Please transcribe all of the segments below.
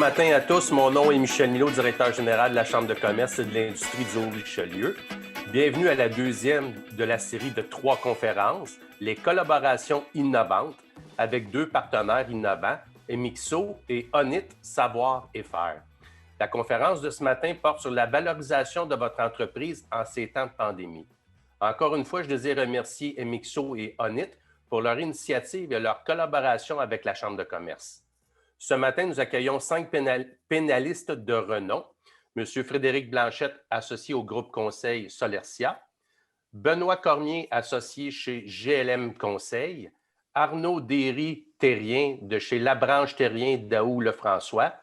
matin à tous. Mon nom est Michel Milot, directeur général de la Chambre de commerce et de l'industrie du Haut-Richelieu. Bienvenue à la deuxième de la série de 3 conférences, les collaborations innovantes, avec 2 partenaires innovants, Emixo et Onit Savoir et Faire. La conférence de ce matin porte sur la valorisation de votre entreprise en ces temps de pandémie. Encore une fois, je désire remercier Emixo et Onit pour leur initiative et leur collaboration avec la Chambre de commerce. Ce matin, nous accueillons 5 pénalistes de renom. M. Frédéric Blanchette, associé au groupe conseil Solercia. Benoît Cormier, associé chez GLM Conseil. Arnaud Derry-Terrien de chez Labranche Terrien Daou-Lefrançois.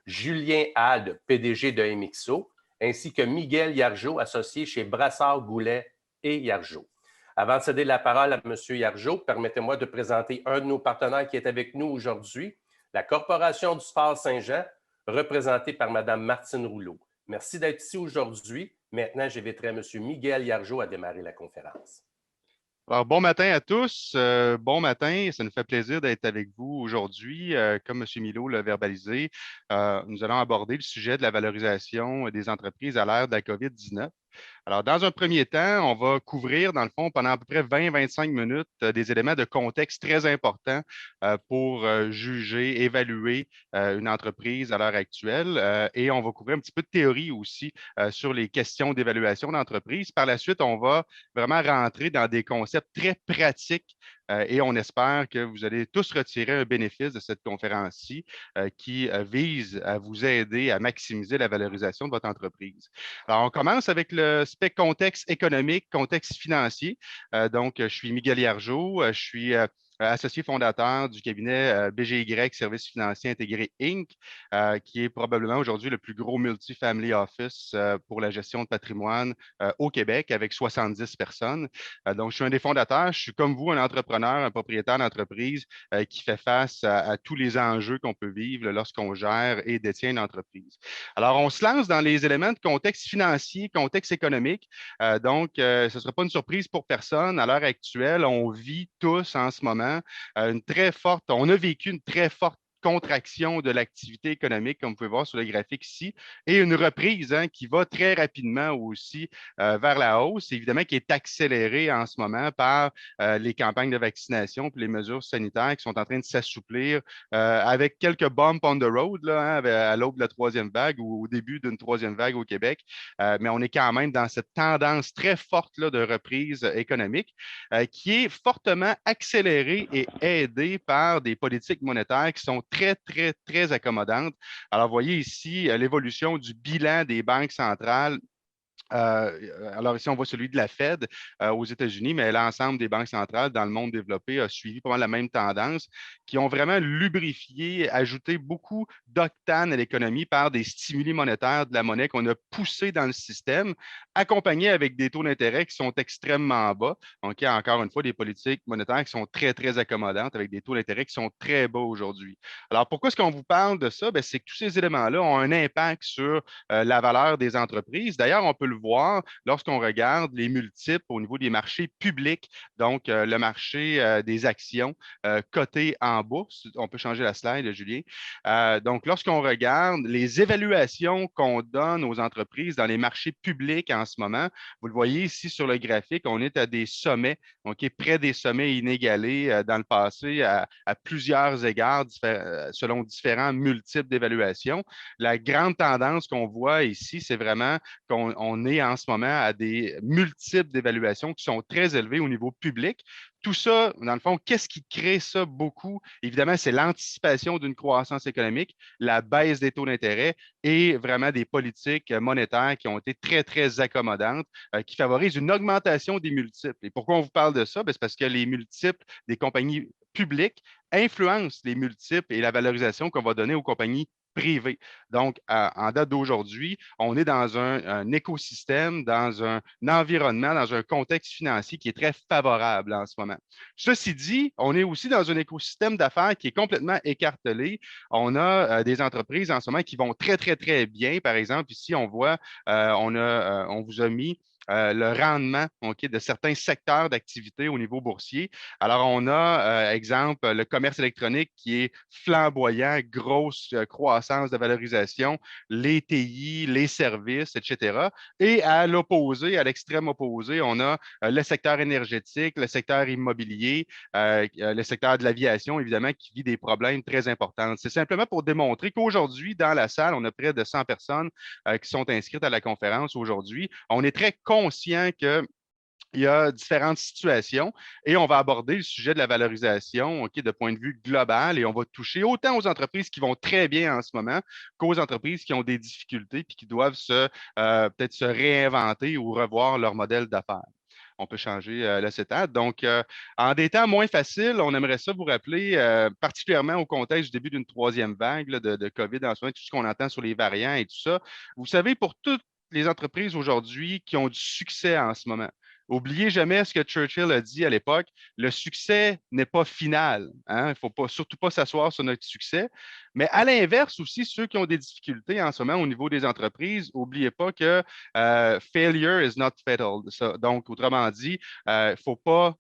Julien Hald, PDG de Emixo, ainsi que Miguel Yargeau, associé chez Brassard Goulet et Yargeau. Avant de céder la parole à M. Yargeau, permettez-moi de présenter un de nos partenaires qui est avec nous aujourd'hui, la Corporation du Phare Saint-Jean, représentée par Mme Martine Rouleau. Merci d'être ici aujourd'hui. Maintenant, j'inviterai M. Miguel Yargeau à démarrer la conférence. Alors, bon matin à tous. Bon matin. Ça nous fait plaisir d'être avec vous aujourd'hui. Comme M. Milot l'a verbalisé, nous allons aborder le sujet de la valorisation des entreprises à l'ère de la COVID-19. Alors, dans un premier temps, on va couvrir, dans le fond, pendant à peu près 20-25 minutes, des éléments de contexte très importants pour juger, évaluer une entreprise à l'heure actuelle. Et on va couvrir un petit peu de théorie aussi sur les questions d'évaluation d'entreprise. Par la suite, on va vraiment rentrer dans des concepts très pratiques et on espère que vous allez tous retirer un bénéfice de cette conférence-ci qui vise à vous aider à maximiser la valorisation de votre entreprise. Alors, on commence avec le contexte économique, contexte financier. Donc, je suis Miguel Yargeau, je suis associé fondateur du cabinet BGY Services financiers intégrés Inc., qui est probablement aujourd'hui le plus gros multifamily office pour la gestion de patrimoine au Québec avec 70 personnes. Donc, je suis un des fondateurs. Je suis comme vous, un entrepreneur, un propriétaire d'entreprise qui fait face à tous les enjeux qu'on peut vivre lorsqu'on gère et détient une entreprise. Alors, on se lance dans les éléments de contexte financier, contexte économique. Donc, ce ne sera pas une surprise pour personne. À l'heure actuelle, on vit tous en ce moment on a vécu une très forte contraction de l'activité économique, comme vous pouvez voir sur le graphique ici, et une reprise qui va très rapidement aussi vers la hausse, évidemment qui est accélérée en ce moment par les campagnes de vaccination et les mesures sanitaires qui sont en train de s'assouplir avec quelques bumps on the road là, à l'aube de la 3e vague ou au début d'une 3e vague au Québec. Mais on est quand même dans cette tendance très forte là, de reprise économique qui est fortement accélérée et aidée par des politiques monétaires qui sont très, très, très accommodantes. Alors, vous voyez ici l'évolution du bilan des banques centrales. Alors ici, on voit celui de la Fed aux États-Unis, mais l'ensemble des banques centrales dans le monde développé a suivi pas mal la même tendance, qui ont vraiment lubrifié, ajouté beaucoup d'octane à l'économie par des stimuli monétaires de la monnaie qu'on a poussé dans le système, accompagnés avec des taux d'intérêt qui sont extrêmement bas. Donc, il y a encore une fois des politiques monétaires qui sont très, très accommodantes avec des taux d'intérêt qui sont très bas aujourd'hui. Alors, pourquoi est-ce qu'on vous parle de ça? Bien, c'est que tous ces éléments-là ont un impact sur la valeur des entreprises. D'ailleurs, on peut le voir lorsqu'on regarde les multiples au niveau des marchés publics, donc le marché des actions cotées en bourse. On peut changer la slide, Julien. Donc, lorsqu'on regarde les évaluations qu'on donne aux entreprises dans les marchés publics en ce moment, vous le voyez ici sur le graphique, on est à des sommets, donc près des sommets inégalés dans le passé à plusieurs égards selon différents multiples d'évaluation. La grande tendance qu'on voit ici, c'est vraiment qu'on est en ce moment à des multiples d'évaluations qui sont très élevées au niveau public. Tout ça, dans le fond, qu'est-ce qui crée ça beaucoup? Évidemment, c'est l'anticipation d'une croissance économique, la baisse des taux d'intérêt et vraiment des politiques monétaires qui ont été très, très accommodantes, qui favorisent une augmentation des multiples. Et pourquoi on vous parle de ça? C'est parce que les multiples des compagnies publiques influencent les multiples et la valorisation qu'on va donner aux compagnies privées. Donc, en date d'aujourd'hui, on est dans un écosystème, dans un environnement, dans un contexte financier qui est très favorable en ce moment. Ceci dit, on est aussi dans un écosystème d'affaires qui est complètement écartelé. On a des entreprises en ce moment qui vont très, très, très bien. Par exemple, ici, on voit, on vous a mis le rendement de certains secteurs d'activité au niveau boursier. Alors, on a, exemple, le commerce électronique qui est flamboyant, grosse croissance de valorisation, les TI, les services, etc. Et à l'opposé, à l'extrême opposé, on a le secteur énergétique, le secteur immobilier, le secteur de l'aviation, évidemment, qui vit des problèmes très importants. C'est simplement pour démontrer qu'aujourd'hui, dans la salle, on a près de 100 personnes qui sont inscrites à la conférence aujourd'hui. On est très conscient que il y a différentes situations et on va aborder le sujet de la valorisation de point de vue global et on va toucher autant aux entreprises qui vont très bien en ce moment qu'aux entreprises qui ont des difficultés et qui doivent peut-être se réinventer ou revoir leur modèle d'affaires. On peut changer l'acétate. Donc, en des temps moins faciles, on aimerait ça vous rappeler, particulièrement au contexte du début d'une troisième vague de COVID en ce moment, tout ce qu'on entend sur les variants et tout ça. Vous savez, pour toutes les entreprises aujourd'hui qui ont du succès en ce moment, oubliez jamais ce que Churchill a dit à l'époque, le succès n'est pas final. Hein? Il ne faut surtout pas s'asseoir sur notre succès. Mais à l'inverse aussi, ceux qui ont des difficultés en ce moment au niveau des entreprises, n'oubliez pas que failure is not fatal. Donc, autrement dit, il ne faut pas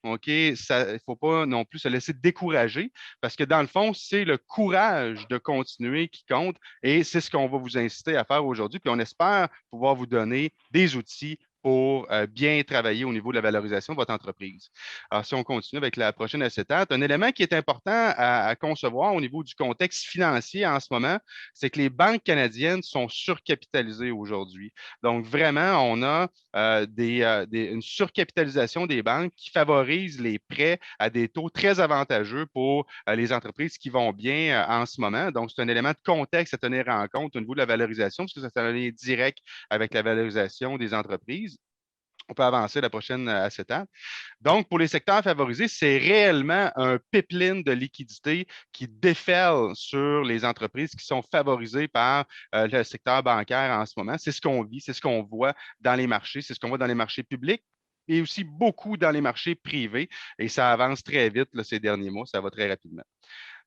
non plus se laisser décourager parce que dans le fond, c'est le courage de continuer qui compte et c'est ce qu'on va vous inciter à faire aujourd'hui. Puis on espère pouvoir vous donner des outils pour bien travailler au niveau de la valorisation de votre entreprise. Alors, si on continue avec la prochaine acétate, un élément qui est important à concevoir au niveau du contexte financier en ce moment, c'est que les banques canadiennes sont surcapitalisées aujourd'hui. Donc, vraiment, on a une surcapitalisation des banques qui favorise les prêts à des taux très avantageux pour les entreprises qui vont bien en ce moment. Donc, c'est un élément de contexte à tenir en compte au niveau de la valorisation, parce que ça est en lien direct avec la valorisation des entreprises. On peut avancer la prochaine acétate. Donc, pour les secteurs favorisés, c'est réellement un pipeline de liquidité qui déferle sur les entreprises qui sont favorisées par le secteur bancaire en ce moment. C'est ce qu'on vit, c'est ce qu'on voit dans les marchés, c'est ce qu'on voit dans les marchés publics et aussi beaucoup dans les marchés privés. Et ça avance très vite là, ces derniers mois, ça va très rapidement.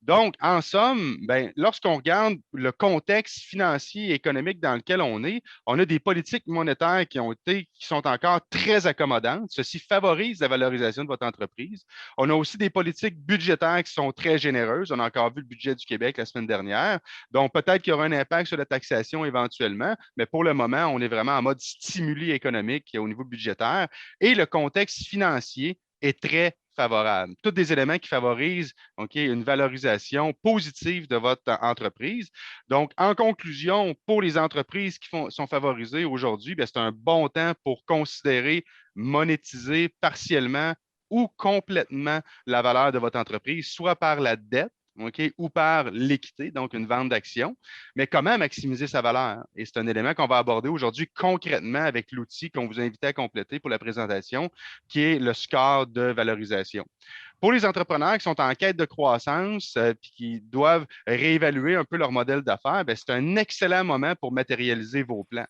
Donc, en somme, lorsqu'on regarde le contexte financier et économique dans lequel on a des politiques monétaires qui sont encore très accommodantes. Ceci favorise la valorisation de votre entreprise. On a aussi des politiques budgétaires qui sont très généreuses. On a encore vu le budget du Québec la semaine dernière. Donc, peut-être qu'il y aura un impact sur la taxation éventuellement, mais pour le moment, on est vraiment en mode stimuli économique au niveau budgétaire. Et le contexte financier est très favorable. Tous des éléments qui favorisent une valorisation positive de votre entreprise. Donc, en conclusion, pour les entreprises qui sont favorisées aujourd'hui, c'est un bon temps pour considérer monétiser partiellement ou complètement la valeur de votre entreprise, soit par la dette, ou par l'équité, donc une vente d'actions, mais comment maximiser sa valeur? Et c'est un élément qu'on va aborder aujourd'hui concrètement avec l'outil qu'on vous invite à compléter pour la présentation, qui est le score de valorisation. Pour les entrepreneurs qui sont en quête de croissance et qui doivent réévaluer un peu leur modèle d'affaires, c'est un excellent moment pour matérialiser vos plans.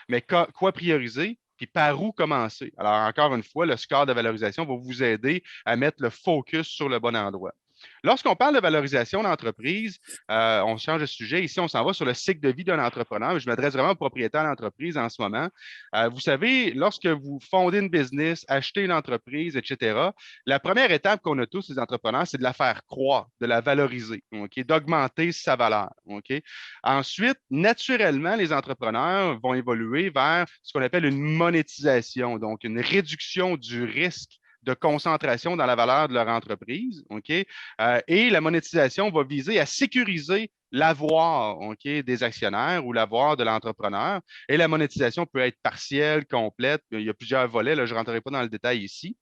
Mais quoi prioriser? Puis par où commencer? Alors, encore une fois, le score de valorisation va vous aider à mettre le focus sur le bon endroit. Lorsqu'on parle de valorisation d'entreprise, on change de sujet. Ici, on s'en va sur le cycle de vie d'un entrepreneur. Je m'adresse vraiment au propriétaire d'entreprise en ce moment. Vous savez, lorsque vous fondez une business, achetez une entreprise, etc., la première étape qu'on a tous, les entrepreneurs, c'est de la faire croître, de la valoriser, d'augmenter sa valeur. Ensuite, naturellement, les entrepreneurs vont évoluer vers ce qu'on appelle une monétisation, donc une réduction du risque de concentration dans la valeur de leur entreprise. Et la monétisation va viser à sécuriser l'avoir des actionnaires ou l'avoir de l'entrepreneur. Et la monétisation peut être partielle, complète. Il y a plusieurs volets, là, je ne rentrerai pas dans le détail ici.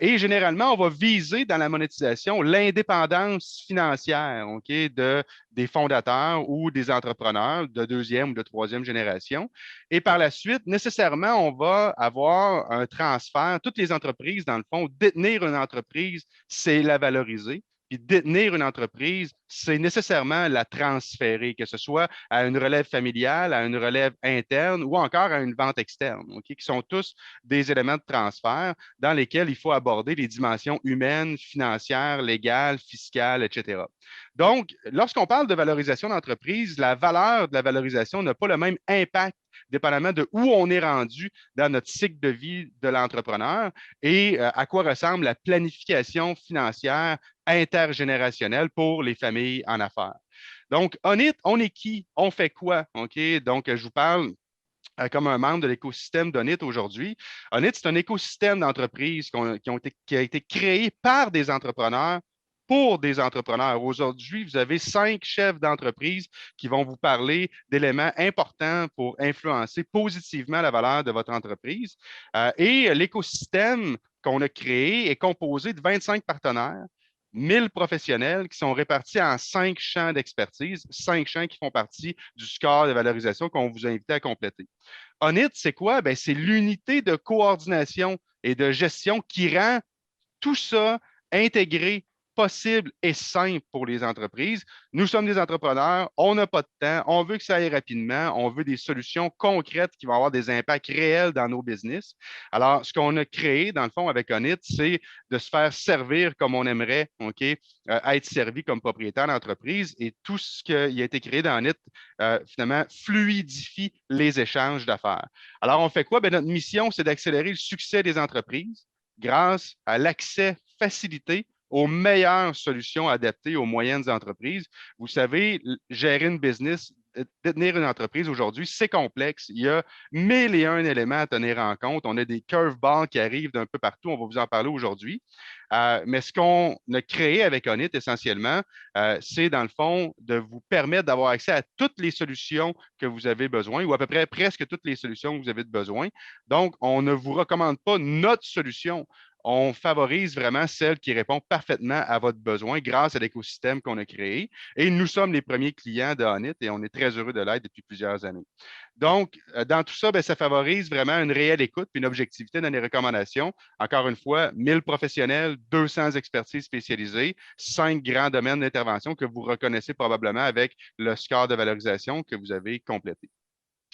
Et généralement, on va viser dans la monétisation l'indépendance financière des fondateurs ou des entrepreneurs de deuxième ou de troisième génération. Et par la suite, nécessairement, on va avoir un transfert. Toutes les entreprises, dans le fond, détenir une entreprise, c'est la valoriser. Puis détenir une entreprise, c'est nécessairement la transférer, que ce soit à une relève familiale, à une relève interne ou encore à une vente externe, qui sont tous des éléments de transfert dans lesquels il faut aborder les dimensions humaines, financières, légales, fiscales, etc. Donc, lorsqu'on parle de valorisation d'entreprise, la valeur de la valorisation n'a pas le même impact dépendamment de où on est rendu dans notre cycle de vie de l'entrepreneur et à quoi ressemble la planification financière intergénérationnelle pour les familles en affaires. Donc, Onit, on est qui? On fait quoi? OK? Donc, je vous parle comme un membre de l'écosystème d'Onit aujourd'hui. Onit, c'est un écosystème d'entreprises qui a été créé par des entrepreneurs pour des entrepreneurs. Aujourd'hui, vous avez 5 chefs d'entreprise qui vont vous parler d'éléments importants pour influencer positivement la valeur de votre entreprise. Et l'écosystème qu'on a créé est composé de 25 partenaires, 1000 professionnels qui sont répartis en 5 champs d'expertise, 5 champs qui font partie du score de valorisation qu'on vous a invité à compléter. ONIT, c'est quoi? Ben, c'est l'unité de coordination et de gestion qui rend tout ça intégré, possible et simple pour les entreprises. Nous sommes des entrepreneurs, on n'a pas de temps, on veut que ça aille rapidement, on veut des solutions concrètes qui vont avoir des impacts réels dans nos business. Alors, ce qu'on a créé, dans le fond, avec Onit, c'est de se faire servir comme on aimerait, OK, être servi comme propriétaire d'entreprise et tout ce qui a été créé dans Onit, finalement, fluidifie les échanges d'affaires. Alors, on fait quoi? Ben, notre mission, c'est d'accélérer le succès des entreprises grâce à l'accès facilité aux meilleures solutions adaptées aux moyennes entreprises. Vous savez, gérer une business, détenir une entreprise aujourd'hui, c'est complexe. Il y a 1001 éléments à tenir en compte. On a des curveballs qui arrivent d'un peu partout. On va vous en parler aujourd'hui. Mais ce qu'on a créé avec Onit essentiellement, c'est dans le fond de vous permettre d'avoir accès à toutes les solutions que vous avez besoin ou à peu près presque toutes les solutions que vous avez besoin. Donc, on ne vous recommande pas notre solution. On favorise vraiment celle qui répond parfaitement à votre besoin grâce à l'écosystème qu'on a créé. Et nous sommes les premiers clients de Onit et on est très heureux de l'être depuis plusieurs années. Donc, dans tout ça, bien, ça favorise vraiment une réelle écoute et une objectivité dans les recommandations. Encore une fois, 1000 professionnels, 200 expertises spécialisées, 5 grands domaines d'intervention que vous reconnaissez probablement avec le score de valorisation que vous avez complété.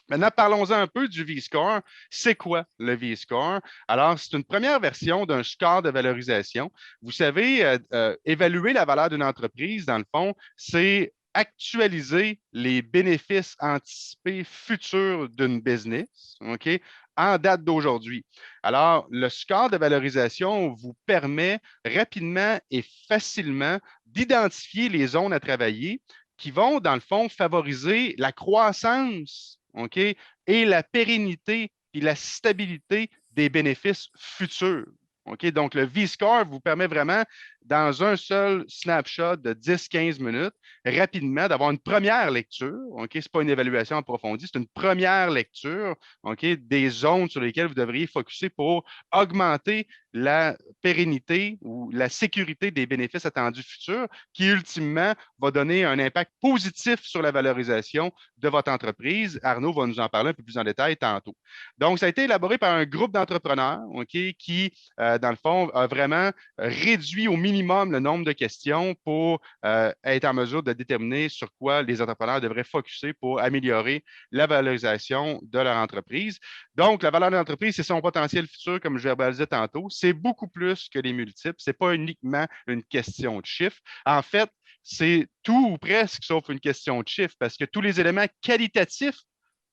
Maintenant, parlons-en un peu du V-Score. C'est quoi le V-Score? Alors, c'est une première version d'un score de valorisation. Vous savez, évaluer la valeur d'une entreprise, dans le fond, c'est actualiser les bénéfices anticipés futurs d'une business, OK, en date d'aujourd'hui. Alors, le score de valorisation vous permet rapidement et facilement d'identifier les zones à travailler qui vont, dans le fond, favoriser la croissance, OK, et la pérennité et la stabilité des bénéfices futurs. OK? Donc, le V-Score vous permet vraiment, dans un seul snapshot de 10-15 minutes, rapidement, d'avoir une première lecture. OK? Ce n'est pas une évaluation approfondie, c'est une première lecture, OK, des zones sur lesquelles vous devriez focuser pour augmenter la pérennité ou la sécurité des bénéfices attendus futurs, qui ultimement va donner un impact positif sur la valorisation de votre entreprise. Arnaud va nous en parler un peu plus en détail tantôt. Donc, ça a été élaboré par un groupe d'entrepreneurs, OK, qui, dans le fond, a vraiment réduit au minimum le nombre de questions pour être en mesure de déterminer sur quoi les entrepreneurs devraient focuser pour améliorer la valorisation de leur entreprise. Donc, la valeur de l'entreprise, c'est son potentiel futur, comme je verbalisais tantôt. C'est beaucoup plus que les multiples. Ce n'est pas uniquement une question de chiffres. En fait, c'est tout ou presque sauf une question de chiffres parce que tous les éléments qualitatifs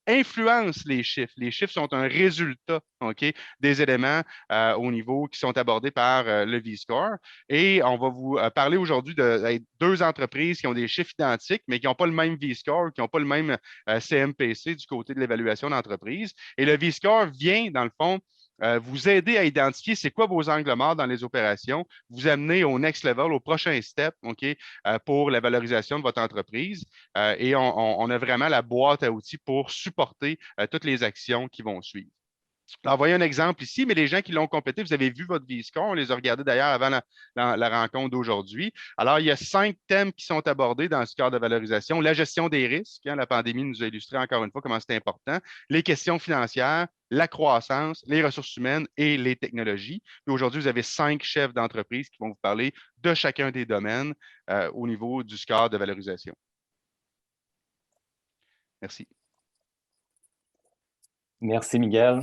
influencent les chiffres. Les chiffres sont un résultat, OK, des éléments au niveau qui sont abordés par le V-Score. Et on va vous parler aujourd'hui de deux entreprises qui ont des chiffres identiques, mais qui n'ont pas le même V-Score, qui n'ont pas le même CMPC du côté de l'évaluation d'entreprise. Et le V-Score vient, dans le fond, vous aider à identifier c'est quoi vos angles morts dans les opérations, vous amener au next level, au prochain step, OK, pour la valorisation de votre entreprise. Et on a vraiment la boîte à outils pour supporter toutes les actions qui vont suivre. Alors, voyez un exemple ici, mais les gens qui l'ont complété, vous avez vu votre V-Score, on les a regardés d'ailleurs avant la rencontre d'aujourd'hui. Alors, il y a 5 thèmes qui sont abordés dans le score de valorisation. La gestion des risques, hein, la pandémie nous a illustré encore une fois comment c'est important. Les questions financières, la croissance, les ressources humaines et les technologies. Et aujourd'hui, vous avez 5 chefs d'entreprise qui vont vous parler de chacun des domaines au niveau du score de valorisation. Merci. Merci, Miguel.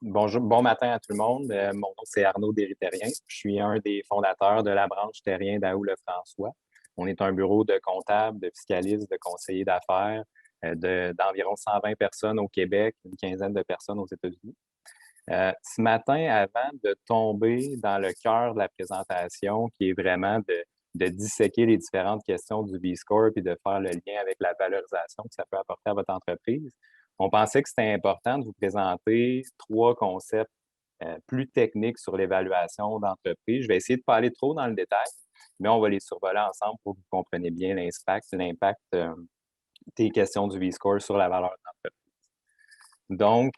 Bonjour, bon matin à tout le monde. Mon nom, c'est Arnaud Desritériens. Je suis un des fondateurs de la branche terrien d'Aou-le-François. On est un bureau de comptables, de fiscalistes, de conseillers d'affaires d'environ 120 personnes au Québec, une quinzaine de personnes aux États-Unis. Ce matin, avant de tomber dans le cœur de la présentation, qui est vraiment de disséquer les différentes questions du B-Score et de faire le lien avec la valorisation que ça peut apporter à votre entreprise, on pensait que c'était important de vous présenter 3 concepts plus techniques sur l'évaluation d'entreprise. Je vais essayer de ne pas aller trop dans le détail, mais on va les survoler ensemble pour que vous compreniez bien l'impact des questions du B-Score sur la valeur d'entreprise. Donc,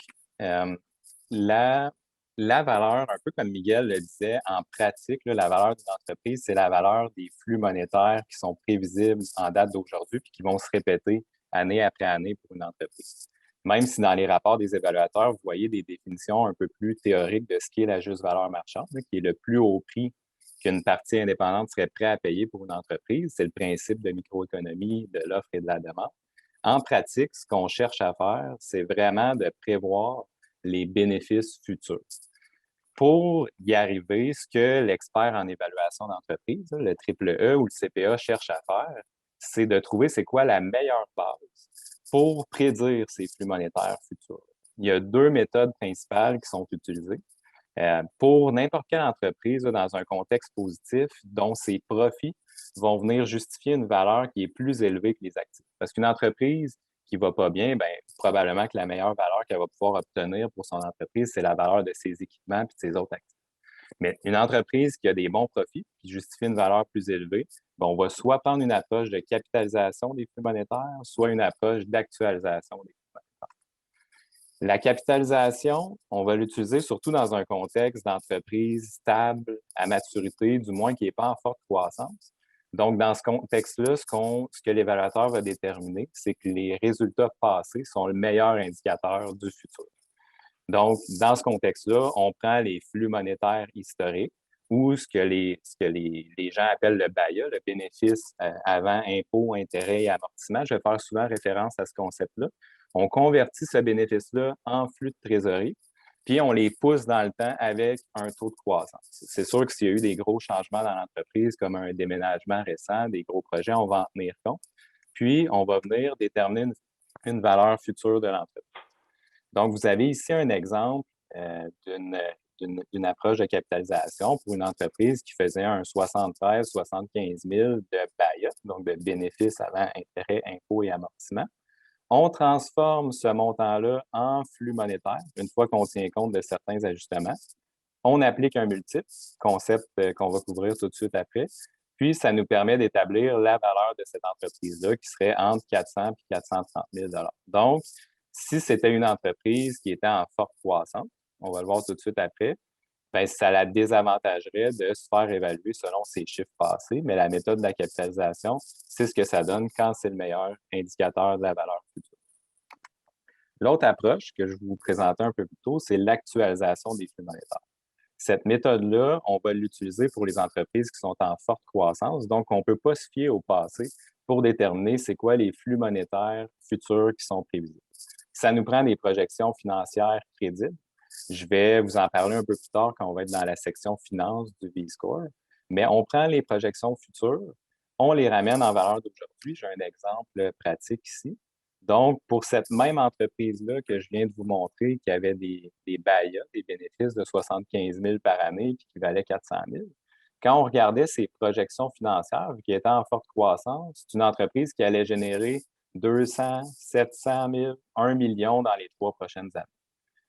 la valeur, un peu comme Miguel le disait, en pratique, là, la valeur d'une entreprise, c'est la valeur des flux monétaires qui sont prévisibles en date d'aujourd'hui puis qui vont se répéter année après année pour une entreprise. Même si dans les rapports des évaluateurs, vous voyez des définitions un peu plus théoriques de ce qu'est la juste valeur marchande, là, qui est le plus haut prix qu'une partie indépendante serait prête à payer pour une entreprise. C'est le principe de microéconomie, de l'offre et de la demande. En pratique, ce qu'on cherche à faire, c'est vraiment de prévoir les bénéfices futurs. Pour y arriver, ce que l'expert en évaluation d'entreprise, le triple E ou le CPA, cherche à faire, c'est de trouver c'est quoi la meilleure base pour prédire ces flux monétaires futurs. Il y a 2 méthodes principales qui sont utilisées. Pour n'importe quelle entreprise, là, dans un contexte positif, dont ses profits vont venir justifier une valeur qui est plus élevée que les actifs. Parce qu'une entreprise qui ne va pas bien, bien, probablement que la meilleure valeur qu'elle va pouvoir obtenir pour son entreprise, c'est la valeur de ses équipements et de ses autres actifs. Mais une entreprise qui a des bons profits, qui justifie une valeur plus élevée, bien, on va soit prendre une approche de capitalisation des flux monétaires, soit une approche d'actualisation des flux monétaires. La capitalisation, on va l'utiliser surtout dans un contexte d'entreprise stable, à maturité, du moins qui n'est pas en forte croissance. Donc, dans ce contexte-là, ce que l'évaluateur va déterminer, c'est que les résultats passés sont le meilleur indicateur du futur. Donc, dans ce contexte-là, on prend les flux monétaires historiques ou ce que les gens appellent le BAIA, le bénéfice avant impôts, intérêts et amortissements. Je vais faire souvent référence à ce concept-là. On convertit ce bénéfice-là en flux de trésorerie, puis on les pousse dans le temps avec un taux de croissance. C'est sûr que s'il y a eu des gros changements dans l'entreprise, comme un déménagement récent, des gros projets, on va en tenir compte. Puis, on va venir déterminer une valeur future de l'entreprise. Donc, vous avez ici un exemple d'une approche de capitalisation pour une entreprise qui faisait un 73-75 000 de BAIA, donc de bénéfices avant intérêts, impôts et amortissements. On transforme ce montant-là en flux monétaire une fois qu'on tient compte de certains ajustements. On applique un multiple, concept qu'on va couvrir tout de suite après. Puis, ça nous permet d'établir la valeur de cette entreprise-là qui serait entre 400 et 430 000 $. Donc, si c'était une entreprise qui était en forte croissance, on va le voir tout de suite après, bien, ça la désavantagerait de se faire évaluer selon ses chiffres passés, mais la méthode de la capitalisation, c'est ce que ça donne quand c'est le meilleur indicateur de la valeur future. L'autre approche que je vous présentais un peu plus tôt, c'est l'actualisation des flux monétaires. Cette méthode-là, on va l'utiliser pour les entreprises qui sont en forte croissance, donc on ne peut pas se fier au passé pour déterminer c'est quoi les flux monétaires futurs qui sont prévisibles. Ça nous prend des projections financières crédibles. Je vais vous en parler un peu plus tard quand on va être dans la section finance du V-Score. Mais on prend les projections futures, on les ramène en valeur d'aujourd'hui. J'ai un exemple pratique ici. Donc, pour cette même entreprise-là que je viens de vous montrer, qui avait des BAIA, des bénéfices de 75 000 par année, puis qui valait 400 000, quand on regardait ses projections financières, vu qu'elle était en forte croissance, c'est une entreprise qui allait générer 200, 700 000, 1 million dans les 3 prochaines années.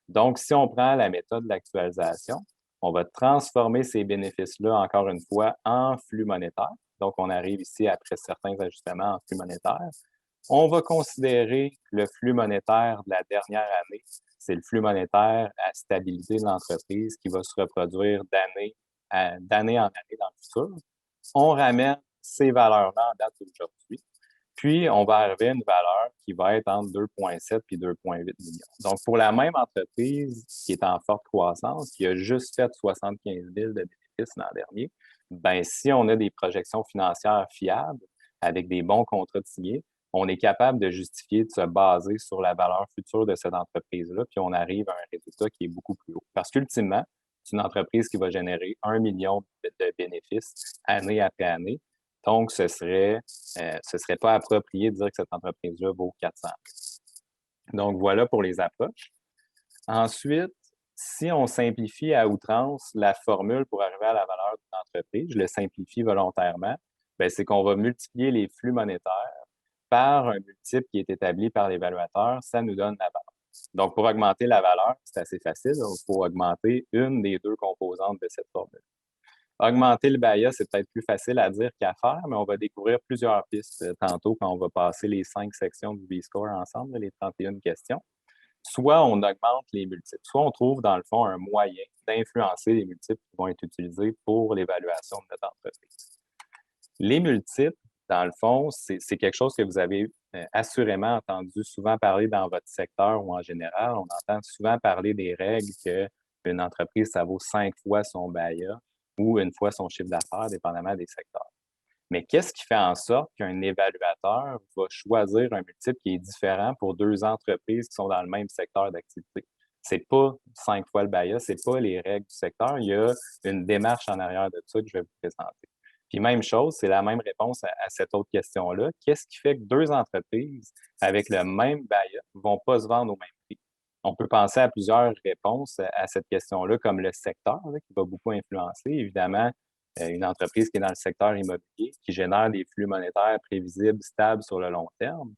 Donc, si on prend la méthode de l'actualisation, on va transformer ces bénéfices-là, encore une fois, en flux monétaires. Donc, on arrive ici après certains ajustements en flux monétaires. On va considérer le flux monétaire de la dernière année. C'est le flux monétaire à stabilité de l'entreprise qui va se reproduire d'année en année dans le futur. On ramène ces valeurs-là en date d'aujourd'hui. Puis, on va arriver à une valeur qui va être entre 2,7 et 2,8 millions. Donc, pour la même entreprise qui est en forte croissance, qui a juste fait 75 000 de bénéfices l'an dernier, bien, si on a des projections financières fiables avec des bons contrats signés, on est capable de justifier de se baser sur la valeur future de cette entreprise-là, puis on arrive à un résultat qui est beaucoup plus haut. Parce qu'ultimement, c'est une entreprise qui va générer 1 million de bénéfices année après année. Donc, ce serait pas approprié de dire que cette entreprise-là vaut 400 000. Donc, voilà pour les approches. Ensuite, si on simplifie à outrance la formule pour arriver à la valeur d'une entreprise, je le simplifie volontairement, bien, c'est qu'on va multiplier les flux monétaires par un multiple qui est établi par l'évaluateur, ça nous donne la valeur. Donc, pour augmenter la valeur, c'est assez facile, il faut augmenter une des deux composantes de cette formule. Augmenter le BAYA, c'est peut-être plus facile à dire qu'à faire, mais on va découvrir plusieurs pistes tantôt quand on va passer les 5 sections du B-Score ensemble, les 31 questions. Soit on augmente les multiples, soit on trouve dans le fond un moyen d'influencer les multiples qui vont être utilisés pour l'évaluation de notre entreprise. Les multiples, dans le fond, c'est quelque chose que vous avez assurément entendu souvent parler dans votre secteur ou en général. On entend souvent parler des règles qu'une entreprise, ça vaut 5 fois son BAYA ou une fois son chiffre d'affaires, dépendamment des secteurs. Mais qu'est-ce qui fait en sorte qu'un évaluateur va choisir un multiple qui est différent pour deux entreprises qui sont dans le même secteur d'activité? C'est pas 5 fois le BAYA, c'est pas les règles du secteur. Il y a une démarche en arrière de ça que je vais vous présenter. Puis même chose, c'est la même réponse à cette autre question-là. Qu'est-ce qui fait que deux entreprises avec le même BAYA ne vont pas se vendre au même prix? On peut penser à plusieurs réponses à cette question-là, comme le secteur, là, qui va beaucoup influencer. Évidemment, une entreprise qui est dans le secteur immobilier, qui génère des flux monétaires prévisibles, stables sur le long terme,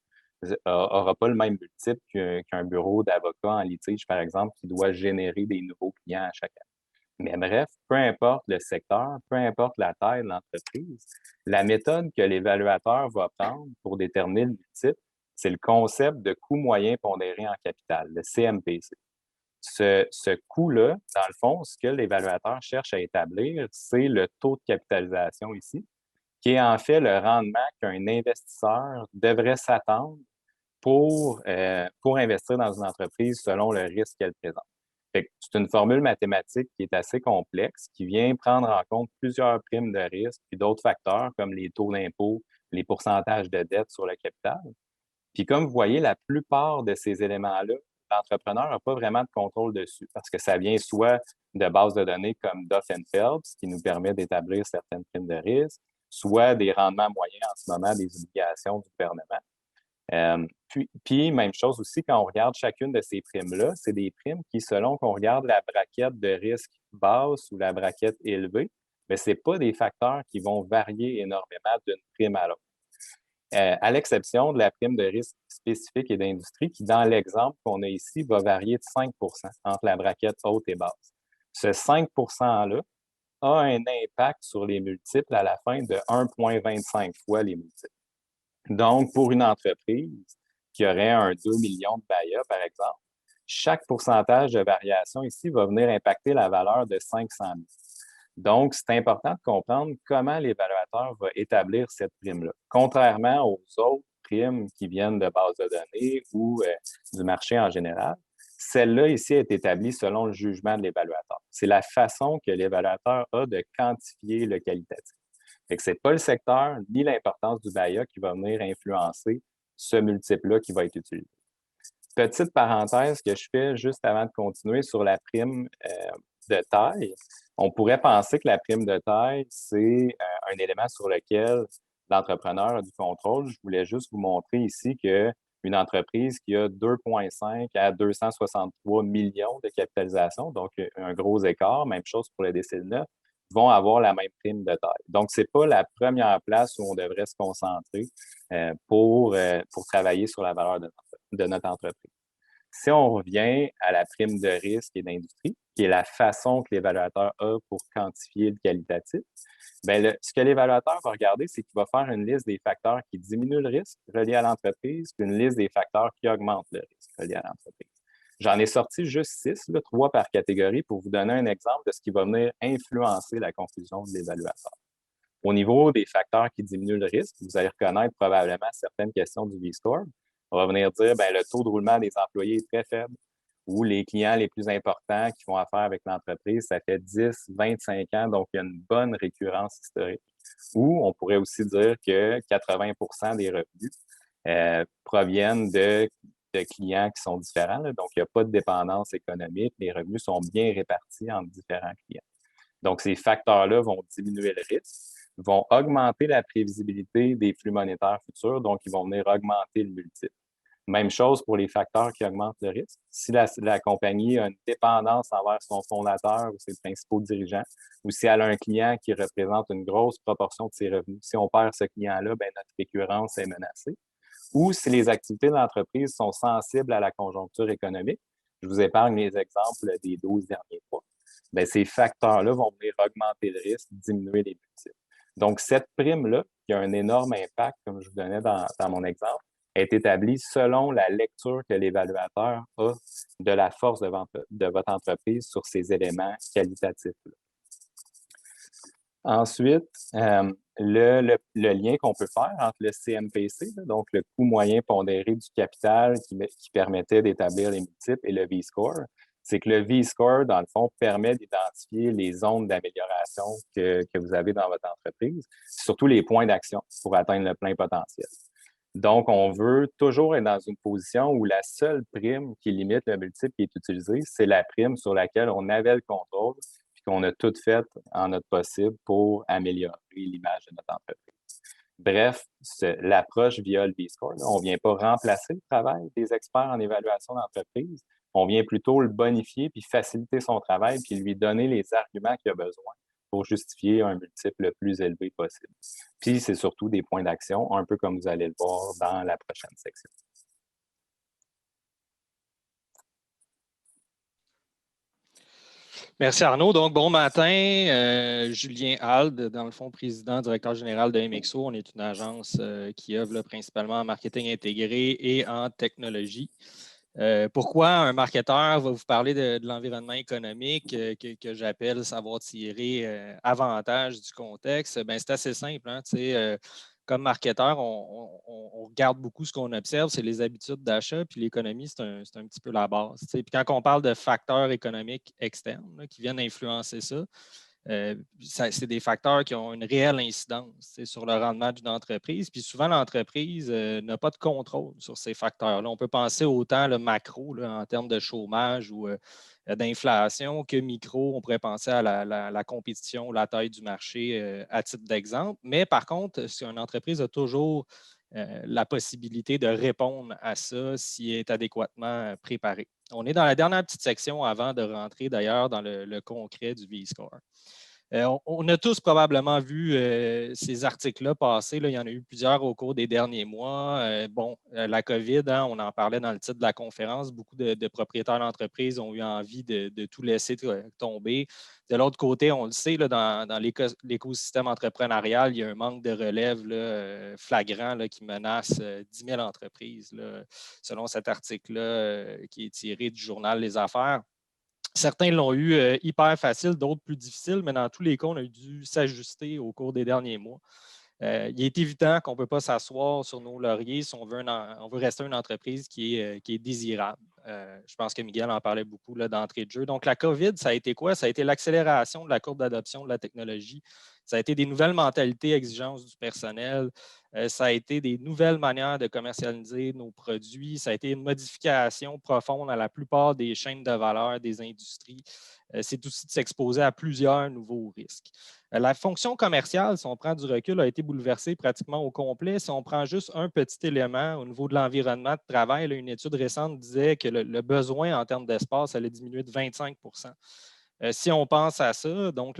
n'aura pas le même multiple qu'un bureau d'avocats en litige, par exemple, qui doit générer des nouveaux clients à chaque année. Mais bref, peu importe le secteur, peu importe la taille de l'entreprise, la méthode que l'évaluateur va prendre pour déterminer le multiple, c'est le concept de coût moyen pondéré en capital, le CMPC. Ce coût-là, dans le fond, ce que l'évaluateur cherche à établir, c'est le taux de capitalisation ici, qui est en fait le rendement qu'un investisseur devrait s'attendre pour investir dans une entreprise selon le risque qu'elle présente. C'est une formule mathématique qui est assez complexe, qui vient prendre en compte plusieurs primes de risque, puis d'autres facteurs comme les taux d'impôt, les pourcentages de dette sur le capital. Puis comme vous voyez, la plupart de ces éléments-là, l'entrepreneur n'a pas vraiment de contrôle dessus parce que ça vient soit de bases de données comme Duff & Phelps, qui nous permet d'établir certaines primes de risque, soit des rendements moyens en ce moment des obligations du gouvernement. Puis, même chose aussi, quand on regarde chacune de ces primes-là, c'est des primes qui, selon qu'on regarde la braquette de risque basse ou la braquette élevée, mais ce n'est pas des facteurs qui vont varier énormément d'une prime à l'autre. À l'exception de la prime de risque spécifique et d'industrie, qui, dans l'exemple qu'on a ici, va varier de 5 entre la braquette haute et basse. Ce 5 %-là a un impact sur les multiples à la fin de 1,25 fois les multiples. Donc, pour une entreprise qui aurait un 2 millions de BAYA, par exemple, chaque pourcentage de variation ici va venir impacter la valeur de 500 000. Donc, c'est important de comprendre comment l'évaluateur va établir cette prime-là. Contrairement aux autres primes qui viennent de bases de données ou du marché en général, celle-là ici est établie selon le jugement de l'évaluateur. C'est la façon que l'évaluateur a de quantifier le qualitatif. Ce n'est pas le secteur ni l'importance du BAYA qui va venir influencer ce multiple-là qui va être utilisé. Petite parenthèse que je fais juste avant de continuer sur la prime de taille. On pourrait penser que la prime de taille, c'est un élément sur lequel l'entrepreneur a du contrôle. Je voulais juste vous montrer ici qu'une entreprise qui a 2,5 à 263 millions de capitalisation, donc un gros écart, même chose pour le décile 9, vont avoir la même prime de taille. Donc, ce n'est pas la première place où on devrait se concentrer pour travailler sur la valeur de notre entreprise. Si on revient à la prime de risque et d'industrie, qui est la façon que l'évaluateur a pour quantifier le qualitatif, bien, ce que l'évaluateur va regarder, c'est qu'il va faire une liste des facteurs qui diminuent le risque relié à l'entreprise, puis une liste des facteurs qui augmentent le risque relié à l'entreprise. J'en ai sorti juste 6, 3 par catégorie, pour vous donner un exemple de ce qui va venir influencer la conclusion de l'évaluateur. Au niveau des facteurs qui diminuent le risque, vous allez reconnaître probablement certaines questions du V-Score. On va venir dire bien, le taux de roulement des employés est très faible ou les clients les plus importants qui font affaire avec l'entreprise, ça fait 10, 25 ans, donc il y a une bonne récurrence historique. Ou on pourrait aussi dire que 80 des revenus proviennent de clients qui sont différents. Là. Donc, il n'y a pas de dépendance économique. Les revenus sont bien répartis entre différents clients. Donc, ces facteurs-là vont diminuer le risque. vont augmenter la prévisibilité des flux monétaires futurs, donc ils vont venir augmenter le multiple. Même chose pour les facteurs qui augmentent le risque. Si la compagnie a une dépendance envers son fondateur ou ses principaux dirigeants, ou si elle a un client qui représente une grosse proportion de ses revenus, si on perd ce client-là, ben, notre récurrence est menacée. Ou si les activités de l'entreprise sont sensibles à la conjoncture économique, je vous épargne les exemples des 12 derniers mois, bien, ces facteurs-là vont venir augmenter le risque, diminuer les multiples. Donc, cette prime-là, qui a un énorme impact, comme je vous donnais dans mon exemple, est établie selon la lecture que l'évaluateur a de la force de votre entreprise sur ces éléments qualitatifs-là. Ensuite, le lien qu'on peut faire entre le CMPC, donc le coût moyen pondéré du capital qui permettait d'établir les multiples, et le V-score, c'est que le V-score, dans le fond, permet d'identifier les zones d'amélioration que vous avez dans votre entreprise, surtout les points d'action pour atteindre le plein potentiel. Donc, on veut toujours être dans une position où la seule prime qui limite le multiple qui est utilisé, c'est la prime sur laquelle on avait le contrôle puis qu'on a tout fait en notre possible pour améliorer l'image de notre entreprise. Bref, l'approche via le V-score, on ne vient pas remplacer le travail des experts en évaluation d'entreprise, on vient plutôt le bonifier puis faciliter son travail puis lui donner les arguments qu'il a besoin pour justifier un multiple le plus élevé possible. Puis, c'est surtout des points d'action, un peu comme vous allez le voir dans la prochaine section. Merci Arnaud. Donc, bon matin. Julien Alde, dans le fond, président, directeur général de MXO. On est une agence qui œuvre principalement en marketing intégré et en technologie. Pourquoi un marketeur va vous parler de l'environnement économique que j'appelle savoir tirer avantage du contexte? Ben, c'est assez simple. Hein? Comme marketeur, on regarde beaucoup ce qu'on observe, c'est les habitudes d'achat, puis l'économie, c'est un petit peu la base. Puis quand on parle de facteurs économiques externes là, qui viennent influencer ça, c'est des facteurs qui ont une réelle incidence sur le rendement d'une entreprise. Puis souvent, l'entreprise n'a pas de contrôle sur ces facteurs-là. On peut penser autant le macro là, en termes de chômage ou d'inflation que micro. On pourrait penser à la compétition, la taille du marché à titre d'exemple. Mais par contre, si une entreprise a toujours la possibilité de répondre à ça si elle est adéquatement préparée. On est dans la dernière petite section avant de rentrer d'ailleurs dans le concret du V-score. On a tous probablement vu ces articles-là passer. Là, il y en a eu plusieurs au cours des derniers mois. La COVID, hein, on en parlait dans le titre de la conférence. Beaucoup de propriétaires d'entreprises ont eu envie de tout laisser tomber. De l'autre côté, on le sait, là, dans l'écosystème entrepreneurial, il y a un manque de relève là, flagrant là, qui menace 10 000 entreprises, là, selon cet article-là qui est tiré du journal Les Affaires. Certains l'ont eu hyper facile, d'autres plus difficile, mais dans tous les cas, on a dû s'ajuster au cours des derniers mois. Il est évident qu'on ne peut pas s'asseoir sur nos lauriers si on veut rester une entreprise qui est désirable. Je pense que Miguel en parlait beaucoup d'entrée de jeu. Donc, la COVID, ça a été quoi? Ça a été l'accélération de la courbe d'adoption de la technologie. Ça a été des nouvelles mentalités, exigences du personnel. Ça a été des nouvelles manières de commercialiser nos produits. Ça a été une modification profonde à la plupart des chaînes de valeur des industries. C'est aussi de s'exposer à plusieurs nouveaux risques. La fonction commerciale, si on prend du recul, a été bouleversée pratiquement au complet. Si on prend juste un petit élément au niveau de l'environnement de travail, là, une étude récente disait que le besoin en termes d'espace allait diminuer de 25 Si on pense à ça, donc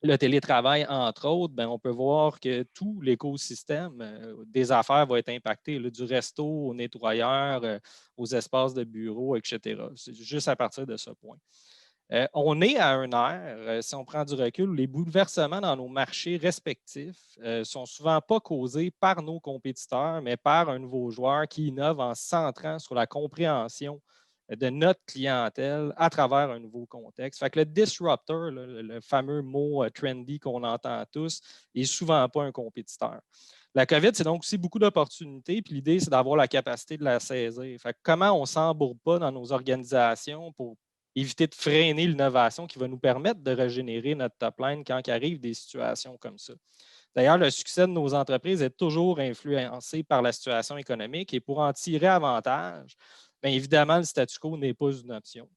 le télétravail, entre autres, on peut voir que tout l'écosystème des affaires va être impacté, là, du resto au nettoyeur, aux espaces de bureau, etc. C'est juste à partir de ce point. On est à un ère, si on prend du recul, où les bouleversements dans nos marchés respectifs ne sont souvent pas causés par nos compétiteurs, mais par un nouveau joueur qui innove en se centrant sur la compréhension de notre clientèle à travers un nouveau contexte. Fait que le disruptor, le fameux mot trendy qu'on entend tous, n'est souvent pas un compétiteur. La COVID, c'est donc aussi beaucoup d'opportunités, puis l'idée, c'est d'avoir la capacité de la saisir. Fait que comment on ne s'embourbe pas dans nos organisations pour éviter de freiner l'innovation qui va nous permettre de régénérer notre top line quand il arrive des situations comme ça. D'ailleurs, le succès de nos entreprises est toujours influencé par la situation économique et pour en tirer avantage, bien évidemment, le statu quo n'est pas une option.